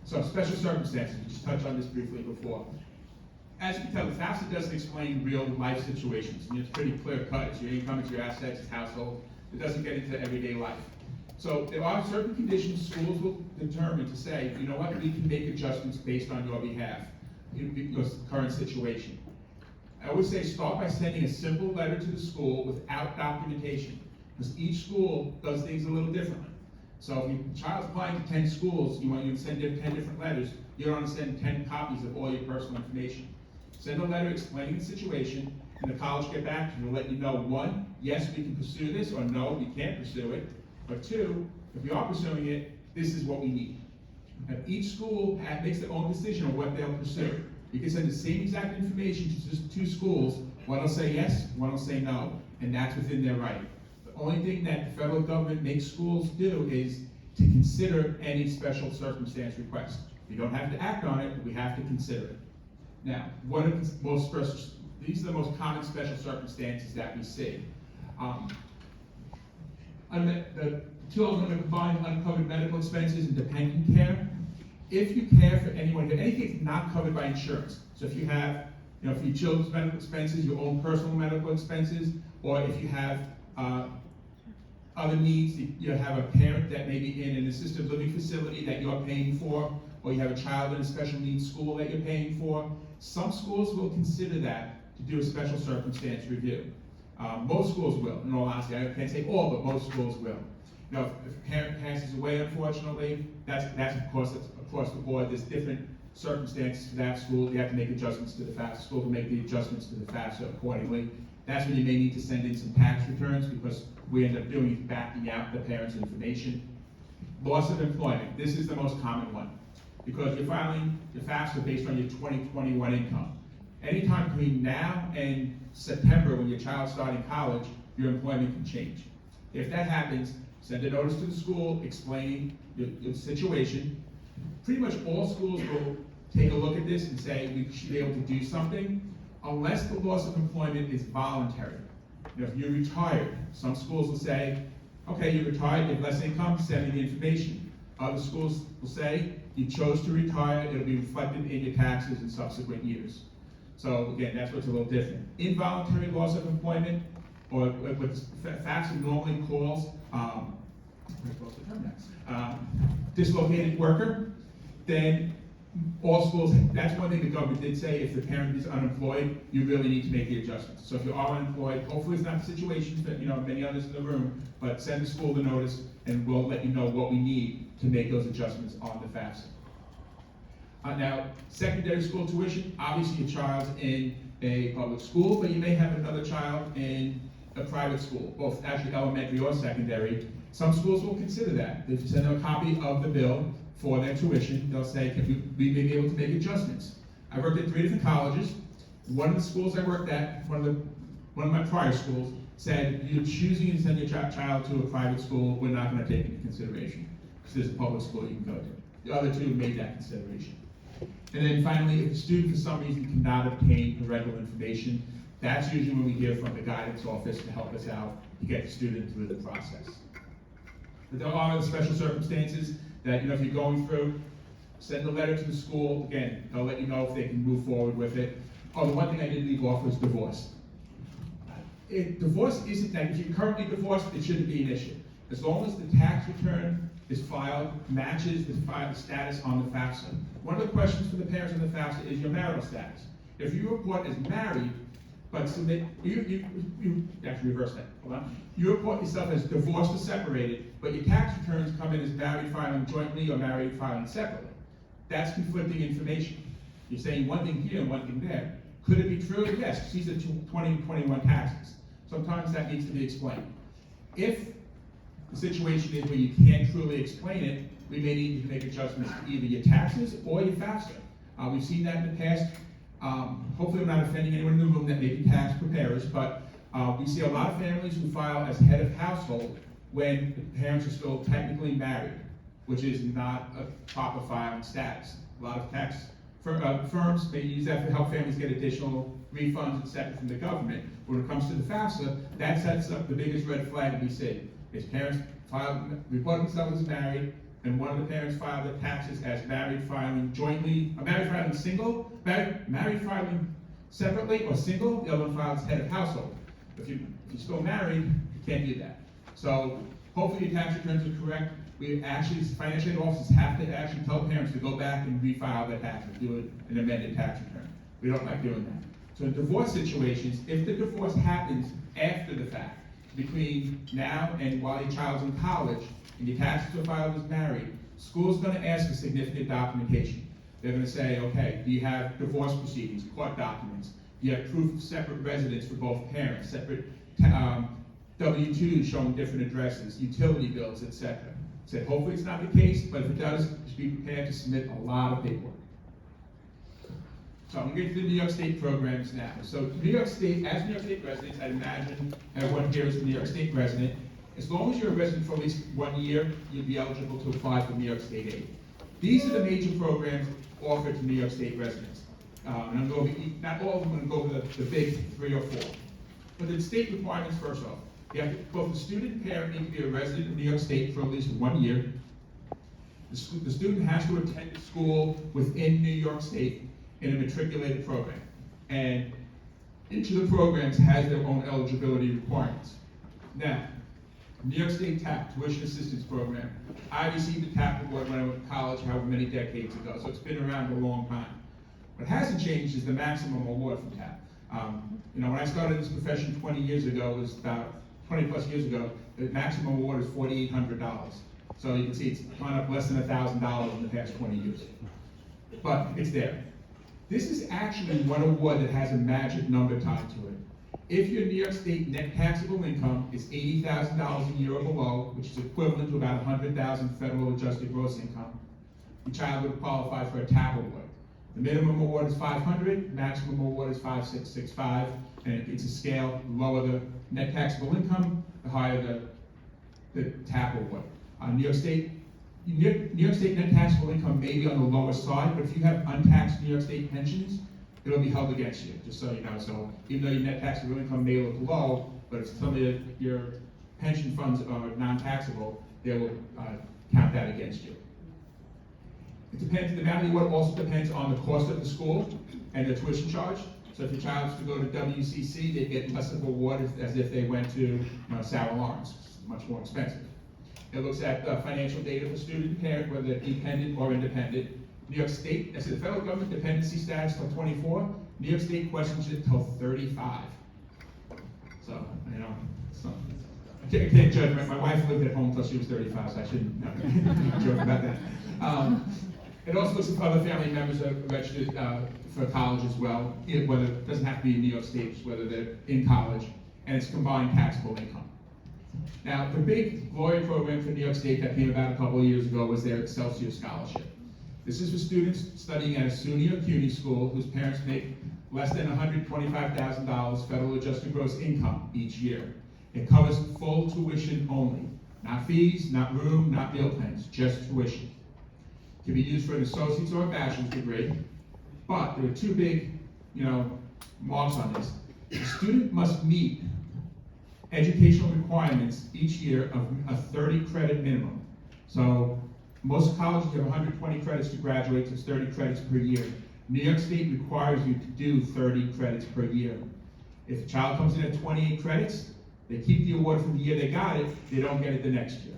So special circumstances, we just touched on this briefly before. As you can tell, the FAFSA doesn't explain real life situations. I mean, it's pretty clear cut. It's your income, it's your assets, it's household. It doesn't get into everyday life. So there are certain conditions schools will determine to say, you know what, we can make adjustments based on your behalf, your current situation. I always say start by sending a simple letter to the school without documentation, because each school does things a little differently. So if your child's applying to 10 schools, you want to send them 10 different letters, you don't want to send 10 copies of all your personal information. Send a letter explaining the situation, and the college get back to you to let you know, one, yes, we can pursue this, or no, we can't pursue it. But two, if we are pursuing it, this is what we need. And each school makes their own decision on what they'll pursue. You can send the same exact information to just 2 schools, one will say yes, one will say no, and that's within their right. The only thing that the federal government makes schools do is to consider any special circumstance request. We don't have to act on it, but we have to consider it. Now, these are the most common special circumstances that we see. The two of them are combined uncovered medical expenses and dependent care. If you care for anyone, anything not covered by insurance. So if you have, for your children's medical expenses, your own personal medical expenses, or if you have other needs, you have a parent that may be in an assisted living facility that you're paying for, or you have a child in a special needs school that you're paying for, some schools will consider that to do a special circumstance review. Most schools will, in all honesty. I can't say all, but most schools will. If a parent passes away, unfortunately, that's of course that's across the board. There's different circumstances for that school. You have to make adjustments to the FAFSA. School will make the adjustments to the FAFSA accordingly. That's when you may need to send in some tax returns, because we end up doing is backing out the parent's information. Loss of employment. This is the most common one, because you're filing the FAFSA based on your 2021 income. Anytime between now and September, when your child's starting college, your employment can change. If that happens, send a notice to the school explaining your situation. Pretty much all schools will take a look at this and say we should be able to do something, unless the loss of employment is voluntary. If you're retired, some schools will say, okay, you're retired, you have less income, send me the information. Other schools will say, you chose to retire, it'll be reflected in your taxes in subsequent years. So again, that's what's a little different. Involuntary loss of employment, or what FAFSA normally calls, dislocated worker, then all schools, that's one thing the government did say, if the parent is unemployed, you really need to make the adjustments. So if you are unemployed, hopefully it's not the situation that, many others in the room, but send the school the notice and we'll let you know what we need to make those adjustments on the FAFSA. Now, secondary school tuition, obviously your child's in a public school, but you may have another child in a private school, both actually elementary or secondary. Some schools will consider that. They send them a copy of the bill for their tuition. They'll say, we may be able to make adjustments. I worked at 3 different colleges. One of the schools I worked at, one of my prior schools, said, you're choosing to send your child to a private school, we're not gonna take into consideration, because there's a public school you can go to. The other 2 made that consideration. And then finally, if the student for some reason cannot obtain parental information, that's usually when we hear from the guidance office to help us out to get the student through the process. But there are other special circumstances that, if you're going through, send a letter to the school. Again, they'll let you know if they can move forward with it. Oh, the one thing I did leave off was divorce. Divorce isn't that, if you're currently divorced, it shouldn't be an issue. As long as the tax return is filed, matches the filed status on the FAFSA. One of the questions for the parents on the FAFSA is your marital status. If you report as married, but submit, you actually reverse that, hold on. You report yourself as divorced or separated, but your tax returns come in as married filing jointly or married filing separately. That's conflicting information. You're saying one thing here and one thing there. Could it be true? Yes, because these are 2021 taxes. Sometimes that needs to be explained. If the situation is where you can't truly explain it, we may need to make adjustments to either your taxes or your FAFSA. We've seen that in the past. Hopefully I'm not offending anyone in the room that may be tax preparers, but we see a lot of families who file as head of household when the parents are still technically married, which is not a proper filing status. A lot of tax firms may use that to help families get additional refunds, etc. from the government. When it comes to the FAFSA, that sets up the biggest red flag we see. Is parents report themselves as married, and one of the parents filed their taxes as married filing jointly, married filing single, married filing separately or single, the other one files head of household. If you're still married, you can't do that. So hopefully your tax returns are correct. We actually, financial aid offices have to actually tell parents to go back and refile their taxes, do an amended tax return. We don't like doing that. So in divorce situations, if the divorce happens after the fact, between now and while your child's in college, and your taxes are filed as married, school's gonna ask for significant documentation. They're gonna say, okay, do you have divorce proceedings, court documents? Do you have proof of separate residence for both parents, separate W-2s showing different addresses, utility bills, etc. Said hopefully it's not the case, but if it does, just be prepared to submit a lot of paperwork. So I'm going to get to the New York State programs now. So New York State, as New York State residents, I imagine everyone here is a New York State resident. As long as you're a resident for at least 1 year, you'll be eligible to apply for New York State aid. These are the major programs offered to New York State residents. And I'm going to go over, not all of them, I'm going to go over the big 3 or 4. But the state requirements first off. You have to, both the student and parent need to be a resident of New York State for at least 1 year. The student has to attend school within New York State in a matriculated program. And each of the programs has their own eligibility requirements. Now, New York State TAP, Tuition Assistance Program. I received the TAP award when I went to college, however many decades ago, so it's been around a long time. What hasn't changed is the maximum award from TAP. When I started this profession 20 years ago, it was about 20 plus years ago, the maximum award is $4,800. So you can see it's gone up less than $1,000 in the past 20 years. But it's there. This is actually one award that has a magic number tied to it. If your New York State net taxable income is $80,000 a year or below, which is equivalent to about $100,000 federal adjusted gross income, your child would qualify for a TAP award. The minimum award is $500, maximum award is $5,665, and it's a scale. The lower the net taxable income, the higher the TAP award. New York State net taxable income may be on the lower side, but if you have untaxed New York State pensions, it'll be held against you, just so you know. So even though your net taxable income may look low, but if some of your pension funds are non-taxable, they will count that against you. It depends, the amount of the award also depends on the cost of the school and the tuition charge. So if your child is to go to WCC, they get less of a award as if they went to Sarah Lawrence, which is much more expensive. It looks at financial data for student and parent, whether they're dependent or independent. New York State, I said the federal government dependency status till 24, New York State questions it till 35. So, you know, I can't judge. My wife lived at home until she was 35, so I shouldn't joke about that. It also looks at other family members are registered for college as well, whether it doesn't have to be in New York State, whether they're in college, and it's combined taxable income. Now, the big glory program for New York State that came about a couple of years ago was their Excelsior Scholarship. This is for students studying at a SUNY or CUNY school whose parents make less than $125,000 federal adjusted gross income each year. It covers full tuition only, not fees, not room, not meal plans, just tuition. It can be used for an associate's or a bachelor's degree, but there are two big, marks on this. The student must meet educational requirements each year of a 30 credit minimum. So most colleges have 120 credits to graduate, so it's 30 credits per year. New York State requires you to do 30 credits per year. If a child comes in at 28 credits, they keep the award from the year they got it, they don't get it the next year.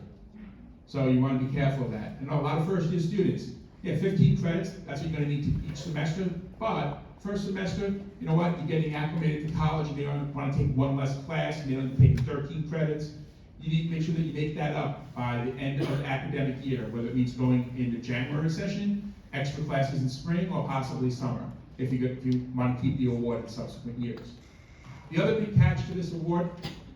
So you want to be careful of that. A lot of first year students, 15 credits, that's what you're going to need each semester, but first semester, you know what, you're getting acclimated to college, and you don't want to take one less class, and you don't take 13 credits. You need to make sure that you make that up by the end of the academic year, whether it means going into January session, extra classes in spring, or possibly summer, if you want to keep the award in subsequent years. The other big catch to this award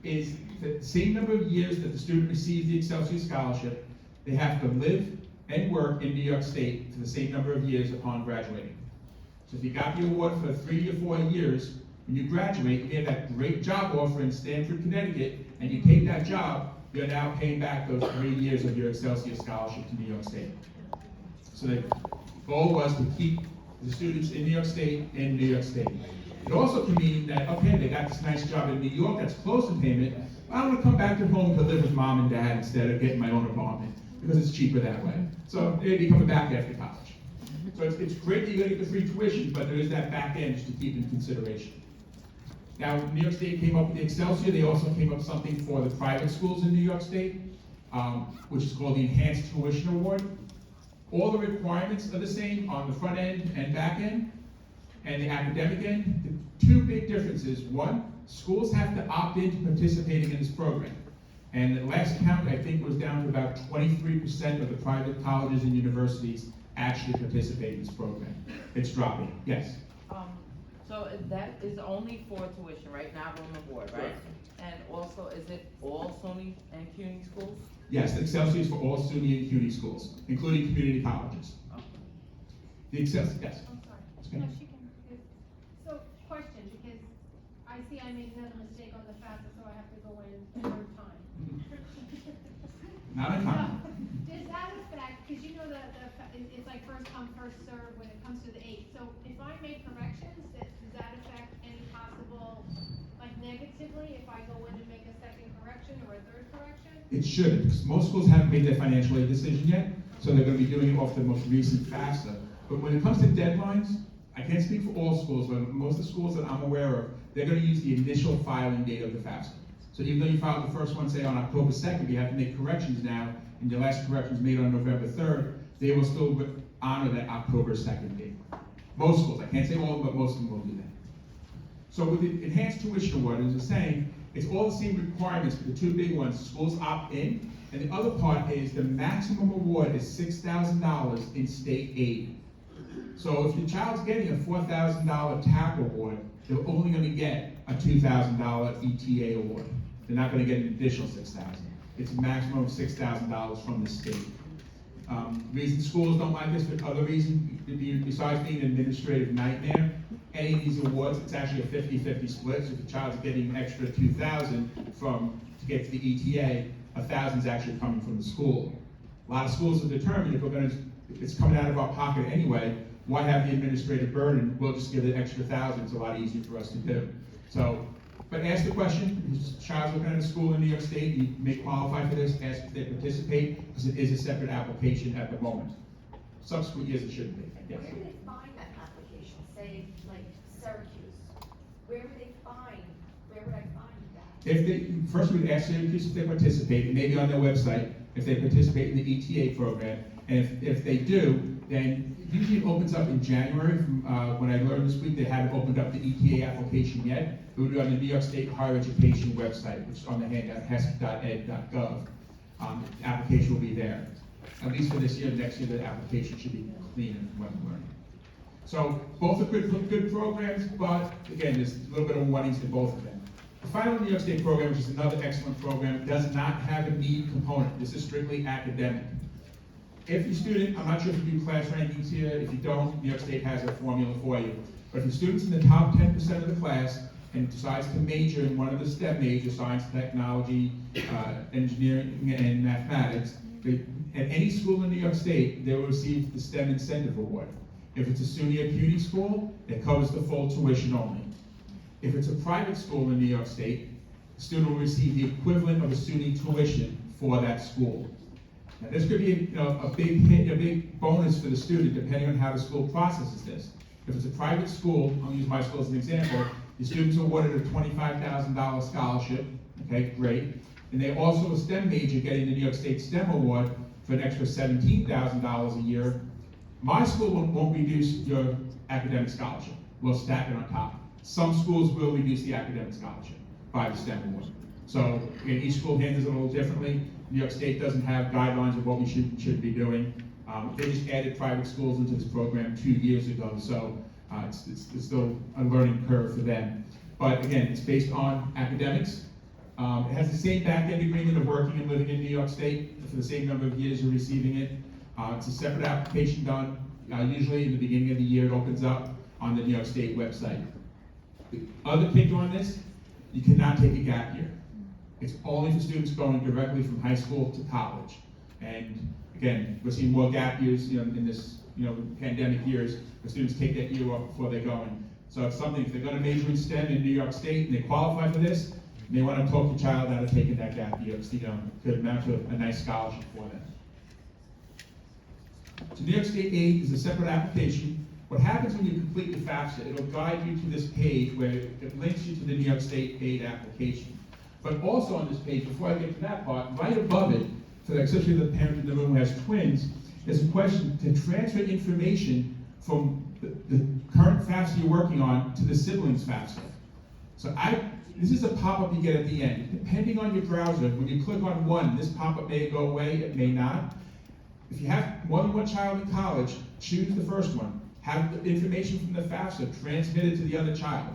is that the same number of years that the student receives the Excelsior Scholarship, they have to live and work in New York State for the same number of years upon graduating. So if you got the award for 3 or 4 years, when you graduate, you get that great job offer in Stamford, Connecticut, and you take that job, you're now paying back those 3 years of your Excelsior Scholarship to New York State. So the goal was to keep the students in New York State in New York State. It also can mean that, okay, they got this nice job in New York that's close in payment, but I want to come back to home to live with mom and dad instead of getting my own apartment, because it's cheaper that way. So they'd be coming back after college. So it's great that you're going to get the free tuition, but there is that back end just to keep in consideration. Now, New York State came up with the Excelsior. They also came up with something for the private schools in New York State, which is called the Enhanced Tuition Award. All the requirements are the same on the front end and back end, and the academic end. The two big differences: one, schools have to opt into participating in this program. And the last count, I think, was down to about 23% of the private colleges and universities actually participate in this program. It's dropping, yes. So that is only for tuition, right? Not room and board, right? Correct. And also, is it all SUNY and CUNY schools? Yes, the Excelsior is for all SUNY and CUNY schools, including community colleges. Okay. The Excelsior, yes. I'm sorry. Okay. No, she can. So, question, because I see I made another mistake on the FAFSA, so I have to go in a third time. Not uncommon. So, does that affect, because you know it's like first come, first served when it comes to the 8. So if I make corrections, does that affect any possible, negatively, if I go in and make a second correction or a third correction? It should, because most schools haven't made their financial aid decision yet, so they're going to be doing it off the most recent FAFSA. But when it comes to deadlines, I can't speak for all schools, but most of the schools that I'm aware of, they're going to use the initial filing date of the FAFSA. So even though you filed the first one, say on October 2nd, you have to make corrections now, and your last correction is made on November 3rd, they will still honor that October 2nd date. Most schools, I can't say all of them, but most of them will do that. So with the Enhanced Tuition Award, as I was saying, it's all the same requirements, but the two big ones, schools opt in, and the other part is the maximum award is $6,000 in state aid. So if your child's getting a $4,000 TAP award, they're only going to get a $2,000 ETA award. They're not going to get an additional $6,000. It's a maximum of $6,000 from the state. Reason schools don't like this, but other reason, besides being an administrative nightmare, any of these awards, it's actually a 50-50 split. So if your child's getting an extra $2,000 to get to the ETA, $1,000 is actually coming from the school. A lot of schools have determined if it's coming out of our pocket anyway, why have the administrative burden? We'll just give the extra $1,000. It's a lot easier for us to do. So, but ask the question. If your child's looking at a school in New York State, you may qualify for this. Ask if they participate, because it is a separate application at the moment. Subsequent years, it shouldn't be. Yes. Where do they find that application? Say, like Syracuse. Where would I find that? If they, first we'd ask Syracuse if they participate, it may be on their website. if they participate in the ETA program. And if they do, then usually it opens up in January. From when I learned this week, they haven't opened up the ETA application yet. It would be on the New York State Higher Education website, which is on the handout, hesc.ed.gov. The application will be there. At least for this year. Next year, the application should be clean and what I'm learning. So both are good programs, but again, there's a little bit of warnings to both of them. The final New York State program, which is another excellent program, does not have a need component. This is strictly academic. If your student, I'm not sure if you do class rankings here, if you don't, New York State has a formula for you. But if your student's in the top 10% of the class and decides to major in one of the STEM majors, science, technology, engineering, and mathematics, at any school in New York State, they will receive the STEM Incentive Award. If it's a SUNY or CUNY school, it covers the full tuition only. If it's a private school in New York State, the student will receive the equivalent of a SUNY tuition for that school. Now, this could be a big hit, a big bonus for the student, depending on how the school processes this. If it's a private school, I'll use my school as an example, the student's awarded a $25,000 scholarship, okay, great. And they also a STEM major getting the New York State STEM Award for an extra $17,000 a year. My school won't reduce your academic scholarship. We'll stack it on top. Some schools will reduce the academic scholarship by the STEM Award. So again, each school handles it a little differently. New York State doesn't have guidelines of what we should be doing. They just added private schools into this program 2 years ago, so it's still a learning curve for them. But again, it's based on academics. It has the same back-end agreement of working and living in New York State for the same number of years you're receiving it. It's a separate application done. Usually in the beginning of the year, it opens up on the New York State website. The other kicker on this, you cannot take a gap year. It's only for students going directly from high school to college. And again, we're seeing more gap years, in this, pandemic years, where students take that year off before they're going. So it's something, if they're going to major in STEM in New York State and they qualify for this, you may want to talk your child out of taking that gap year, because could amount to a nice scholarship for them. So New York State Aid is a separate application. What happens when you complete the FAFSA, it'll guide you to this page where it links you to the New York State Aid application. But also on this page, before I get to that part, right above it, especially the parent in the room who has twins, there's a question to transfer information from the current FAFSA you're working on to the siblings FAFSA. So this is a pop-up you get at the end. Depending on your browser, when you click on one, this pop-up may go away, it may not. If you have more than one child in college, choose the first one. Have the information from the FAFSA transmitted to the other child.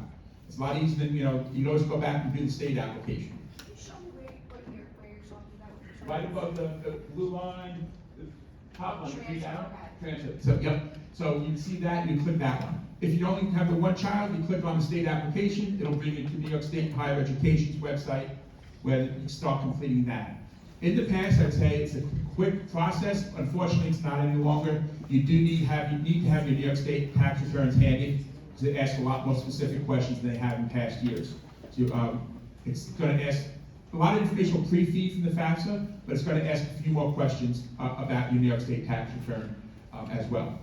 It's a lot easier than, you always go back and do the state application. Show me where you're talking about. Right above the blue line, the top line, read out. Transfer. So, yep. So you see that, you click that one. If you only have the one child, you click on the state application, it'll bring you to New York State Higher Education's website, where you start completing that. In the past, I'd say it's a quick process. Unfortunately, it's not any longer. You need to have your New York State tax returns handy, because they ask a lot more specific questions than they have in past years. So it's going to ask a lot of information will pre-feed from the FAFSA, but it's going to ask a few more questions about your New York State tax return as well.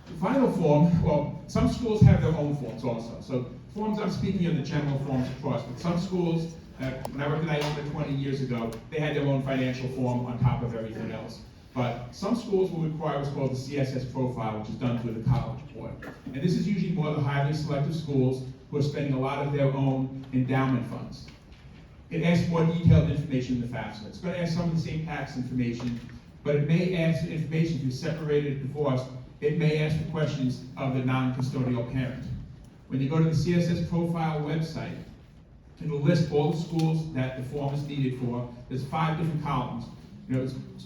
The final form, well, some schools have their own forms also. So forms, I'm speaking of the general forms across, but some schools, when I worked at Iona 20 years ago, they had their own financial form on top of everything else. But some schools will require what's called the CSS profile, which is done through the College Board. And this is usually more the highly selective schools who are spending a lot of their own endowment funds. It asks more detailed information in the FAFSA. It's going to ask some of the same tax information, but it may ask for information if you're separated, divorced. It may ask for questions of the non-custodial parent. When you go to the CSS profile website, it'll list all the schools that the form is needed for. There's 5 different columns.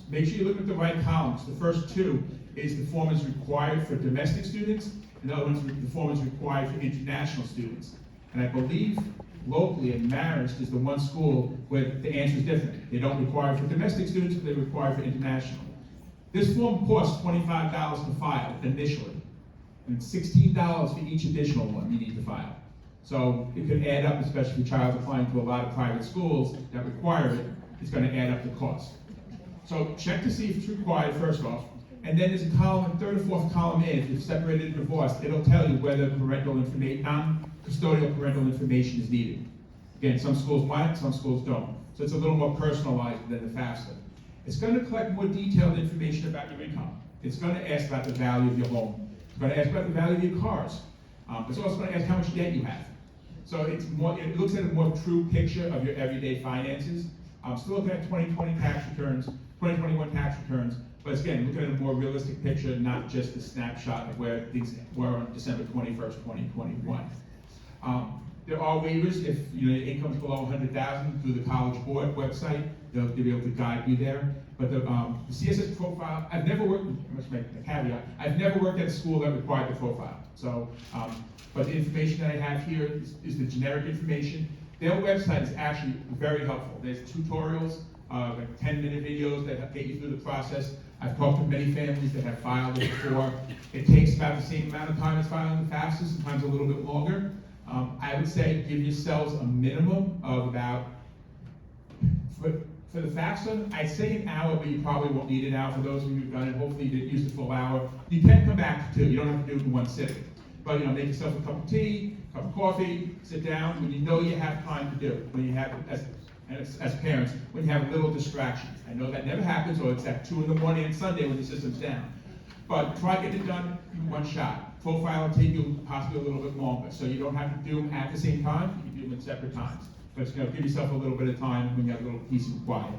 Make sure you look at the right columns. The first 2 is the form is required for domestic students, and the other one's the form is required for international students. And I believe locally in Marist is the one school where the answer is different. They don't require for domestic students, but they require for international. This form costs $25 to file initially, and $16 for each additional one you need to file. So it could add up, especially if your child's applying to a lot of private schools that require it. It's going to add up the cost. So check to see if it's required first off, and then there's a column, third or fourth column in, if you're separated and divorced, it'll tell you whether non-custodial parental information is needed. Again, some schools want it, some schools don't. So it's a little more personalized than the FAFSA. It's going to collect more detailed information about your income. It's going to ask about the value of your home. It's going to ask about the value of your cars. It's also going to ask how much debt you have. So it looks at a more true picture of your everyday finances. I'm still looking at 2020 tax returns, 2021 tax returns, but again, looking at a more realistic picture, not just the snapshot of where things were on December 21st, 2021. There are waivers if your income's below 100,000 through the College Board website. They'll be able to guide you there. But the CSS profile, I've never worked, I must make a caveat, I've never worked at a school that required the profile. So, but the information that I have here is the generic information. Their website is actually very helpful. There's tutorials, like 10-minute videos that get you through the process. I've talked to many families that have filed it before. It takes about the same amount of time as filing the FAFSA, sometimes a little bit longer. I would say give yourselves a minimum of about, for the FAFSA, I'd say an hour, but you probably won't need an hour. For those of you who've done it, hopefully you didn't use the full hour. You can come back to 2. You don't have to do it in one sitting. But make yourself a cup of tea, a cup of coffee, sit down when you know you have time to do it. When you have, as parents, when you have little distractions. I know that never happens, or it's at 2 in the morning on Sunday when the system's down. But try getting it done in one shot. Profile will take you possibly a little bit longer, so you don't have to do them at the same time. You can do them at separate times. But give yourself a little bit of time when you have a little peace and quiet.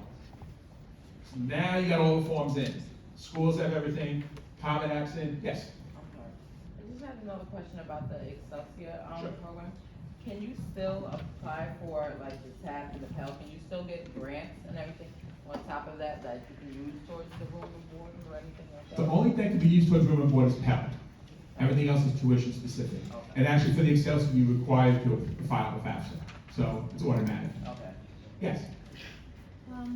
So now you got all the forms in. Schools have everything. Common App's in. Yes? I just have another question about the Excelsior Sure. program. Can you still apply for like the TAP and the Pell? Can you still get grants and everything on top of that you can use towards the room and board or anything like that? The only thing to be used towards room and board is Pell. Everything else is tuition specific. Okay. And actually for the Excelsior, you're required to file a FAFSA. So it's automatic. Okay. Yes? Will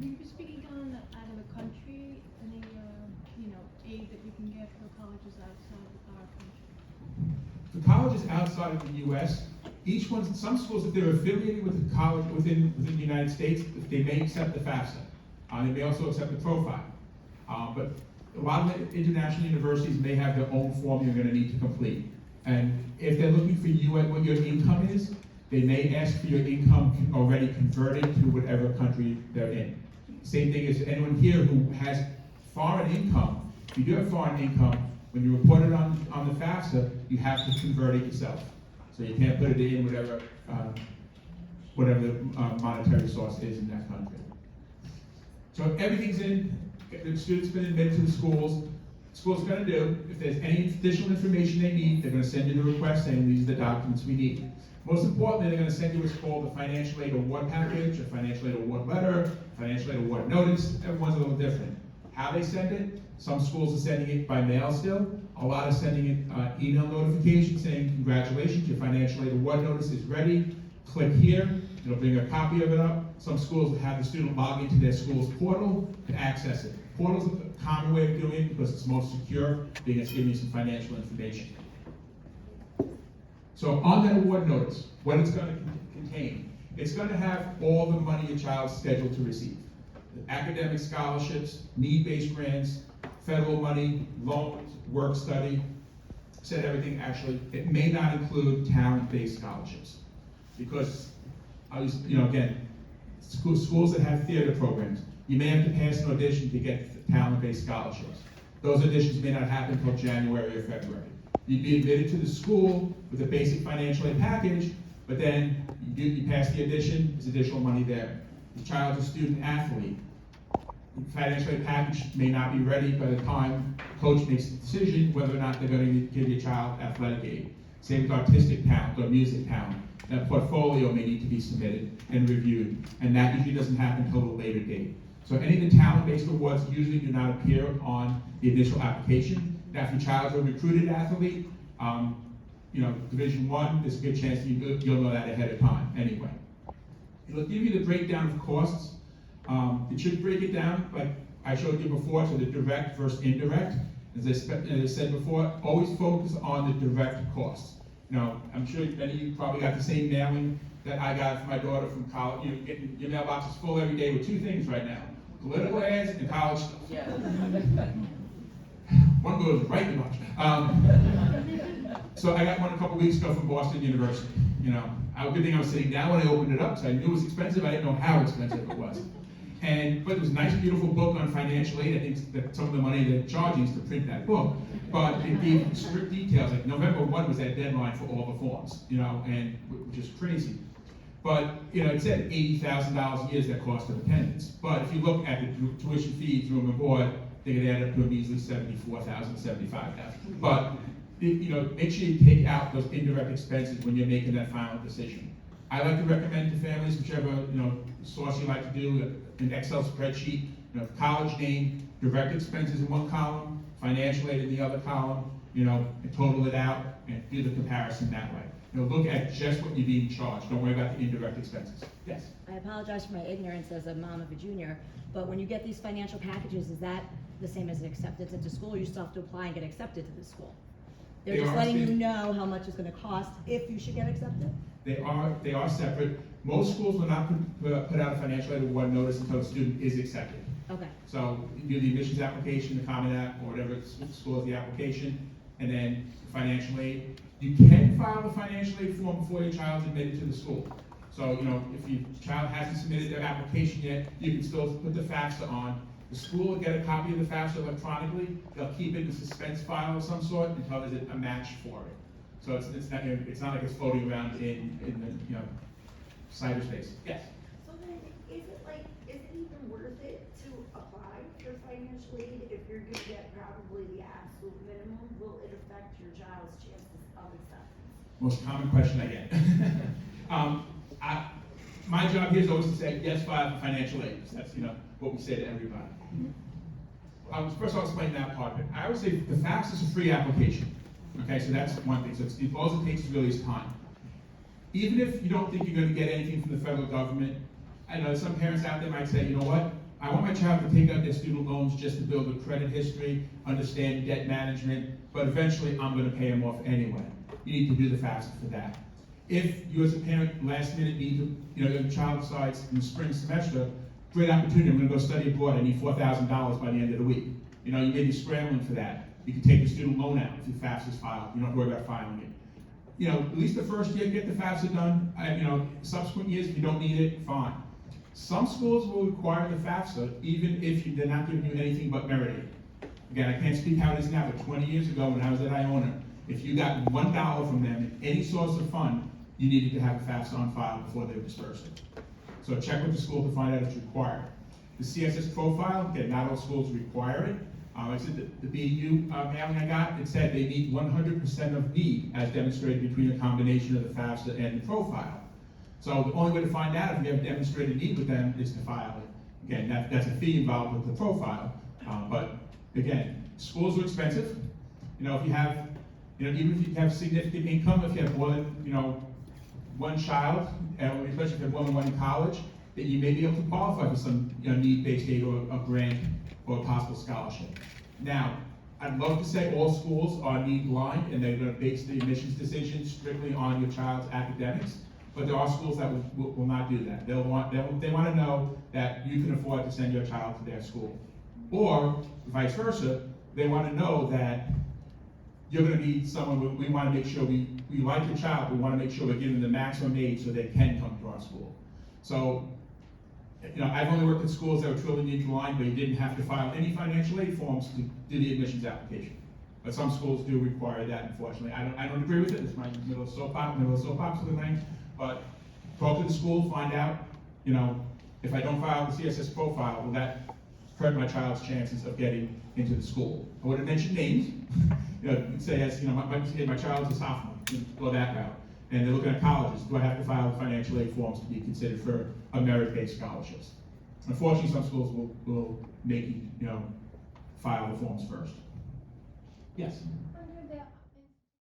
you be speaking on out of the country, any, aid that you can get for colleges outside of our country? For colleges outside of the U.S., each one, some schools, if they're affiliated with a college within the United States, they may accept the FAFSA. They may also accept the profile. But a lot of the international universities may have their own form you're going to need to complete. And if they're looking for you at what your income is, they may ask for your income already converted to whatever country they're in. Same thing as anyone here who has foreign income. If you do have foreign income, when you report it on the FAFSA, you have to convert it yourself. So you can't put it in whatever the monetary source is in that country. So everything's in. The students been admitted to the schools. School's going to do, if there's any additional information they need, they're going to send you the request saying these are the documents we need. Most importantly, they're going to send you what's called a financial aid award package, a financial aid award letter, financial aid award notice. Everyone's a little different. How they send it, some schools are sending it by mail still. A lot are sending it email notification saying, congratulations, your financial aid award notice is ready. Click here, it'll bring a copy of it up. Some schools have the student log into their school's portal and access it. Portal's a common way of doing it because it's most secure, being it's giving you some financial information. So on that award notice, what it's going to contain, it's going to have all the money your child's scheduled to receive. The academic scholarships, need-based grants, federal money, loans, work study, said everything actually. It may not include talent-based scholarships because, again, schools that have theater programs, you may have to pass an audition to get talent-based scholarships. Those auditions may not happen until January or February. You'd be admitted to the school with a basic financial aid package, but then you pass the audition, there's additional money there. The child's a student athlete. The financial aid package may not be ready by the time coach makes the decision whether or not they're going to give your child athletic aid. Same with artistic talent or music talent. That portfolio may need to be submitted and reviewed, and that usually doesn't happen until a later date. So any of the talent-based awards usually do not appear on the initial application. Now, if your child's a recruited athlete, Division I, there's a good chance you'll know that ahead of time anyway. It'll give you the breakdown of costs. It should break it down like I showed you before, so the direct versus indirect. As I said before, always focus on the direct costs. I'm sure many of you probably got the same mailing that I got from my daughter from college. Your mailbox is full every day with two things right now: political ads and college stuff. Yeah. One goes right in the box. So I got one a couple weeks ago from Boston University. you know. Good thing I was sitting down when I opened it up, so I knew it was expensive. I didn't know how expensive it was. But it was a nice, beautiful book on financial aid. I think that some of the money they're charging is to print that book. But it gave strict details, like November 1 was that deadline for all the forms, you know, and which is crazy. But, you know, it said $80,000 a year is that cost of attendance. But if you look at the tuition fees, room and board, they could add up to a measly $74,000, $75,000. But, you know, make sure you take out those indirect expenses when you're making that final decision. I like to recommend to families, whichever, you know, source you like to do, an Excel spreadsheet, you know, college name, direct expenses in one column, financial aid in the other column, you know, and total it out and do the comparison that way. You know, look at just what you're being charged. Don't worry about the indirect expenses. Yes? I apologize for my ignorance as a mom of a junior, but when you get these financial packages, is that the same as an acceptance at the school, or you still have to apply and get accepted to the school? They're They just are letting you same. know how much it's gonna cost if you should get accepted? They are separate. Most schools will not put out a financial aid award notice until the student is accepted. Okay, So you do the admissions application, the Common App, or whatever school is the application, and then financial aid. You can file the financial aid form before your child's admitted to the school. So, you know, if your child hasn't submitted their application yet, you can still put the FAFSA on. The school will get a copy of the FAFSA electronically. They'll keep it in a suspense file of some sort until there's a match for it. So it's not like it's floating around in the, you know, cyberspace. Yes? So then, is it even worth it to apply for financial aid if you're gonna get probably the absolute minimum? Will it affect your child's chances of acceptance? Most common question I get. My job here is always to say, yes, file for financial aid. That's, you know, what we say to everybody. First I'll explain that part of it. I always say the FAFSA is a free application. Okay, so that's one thing. So all it takes is really is time. Even if you don't think you're going to get anything from the federal government, I know some parents out there might say, you know what, I want my child to take out their student loans just to build a credit history, understand debt management, but eventually I'm going to pay them off anyway. You need to do the FAFSA for that. If you as a parent last minute need to, you know, your child decides in the spring semester, great opportunity, I'm going to go study abroad, I need $4,000 by the end of the week. You know, you may be scrambling for that. You can take your student loan out if your FAFSA is filed. You don't have to worry about filing it. You know, at least the first year, get the FAFSA done. You know, subsequent years, if you don't need it, fine. Some schools will require the FAFSA even if they're not giving you anything but merit aid. Again, I can't speak how it is now, but 20 years ago when I was at Iona, if you got $1 from them in any source of fund, you needed to have a FAFSA on file before they dispersed it. So check with the school to find out if it's required. The CSS profile, again, not all schools require it. Like I said, the BU mailing I got, it said they meet 100% of need as demonstrated between a combination of the FAFSA and the profile. So the only way to find out if you have demonstrated need with them is to file it. Again, that's a fee involved with the profile. But again, schools are expensive. You know, if you have, you know, even if you have significant income, if you have more than, you know, one child, especially if you have more than one in college, that you may be able to qualify for some, you know, need-based aid or a grant or a possible scholarship. Now, I'd love to say all schools are need-blind and they're going to base the admissions decision strictly on your child's academics, but there are schools that will not do that. They want to know that you can afford to send your child to their school. Or vice versa, they want to know that you're going to be someone, we want to make sure we like your child, we want to make sure we're giving them the maximum aid so they can come to our school. So, you know, I've only worked in schools that were truly need-blind, but you didn't have to file any financial aid forms to do the admissions application. But some schools do require that, unfortunately. I don't agree with it. It's my middle soapbox for the night. But talk to the school, find out, you know, if I don't file the CSS profile, will that hurt my child's chances of getting into the school? I would have mentioned names. You know, say, yes, you know, my child's a sophomore, go that route. And they're looking at colleges. Do I have to file financial aid forms to be considered for a merit-based scholarships? Unfortunately, some schools will make you, you know, file the forms first. Yes? Under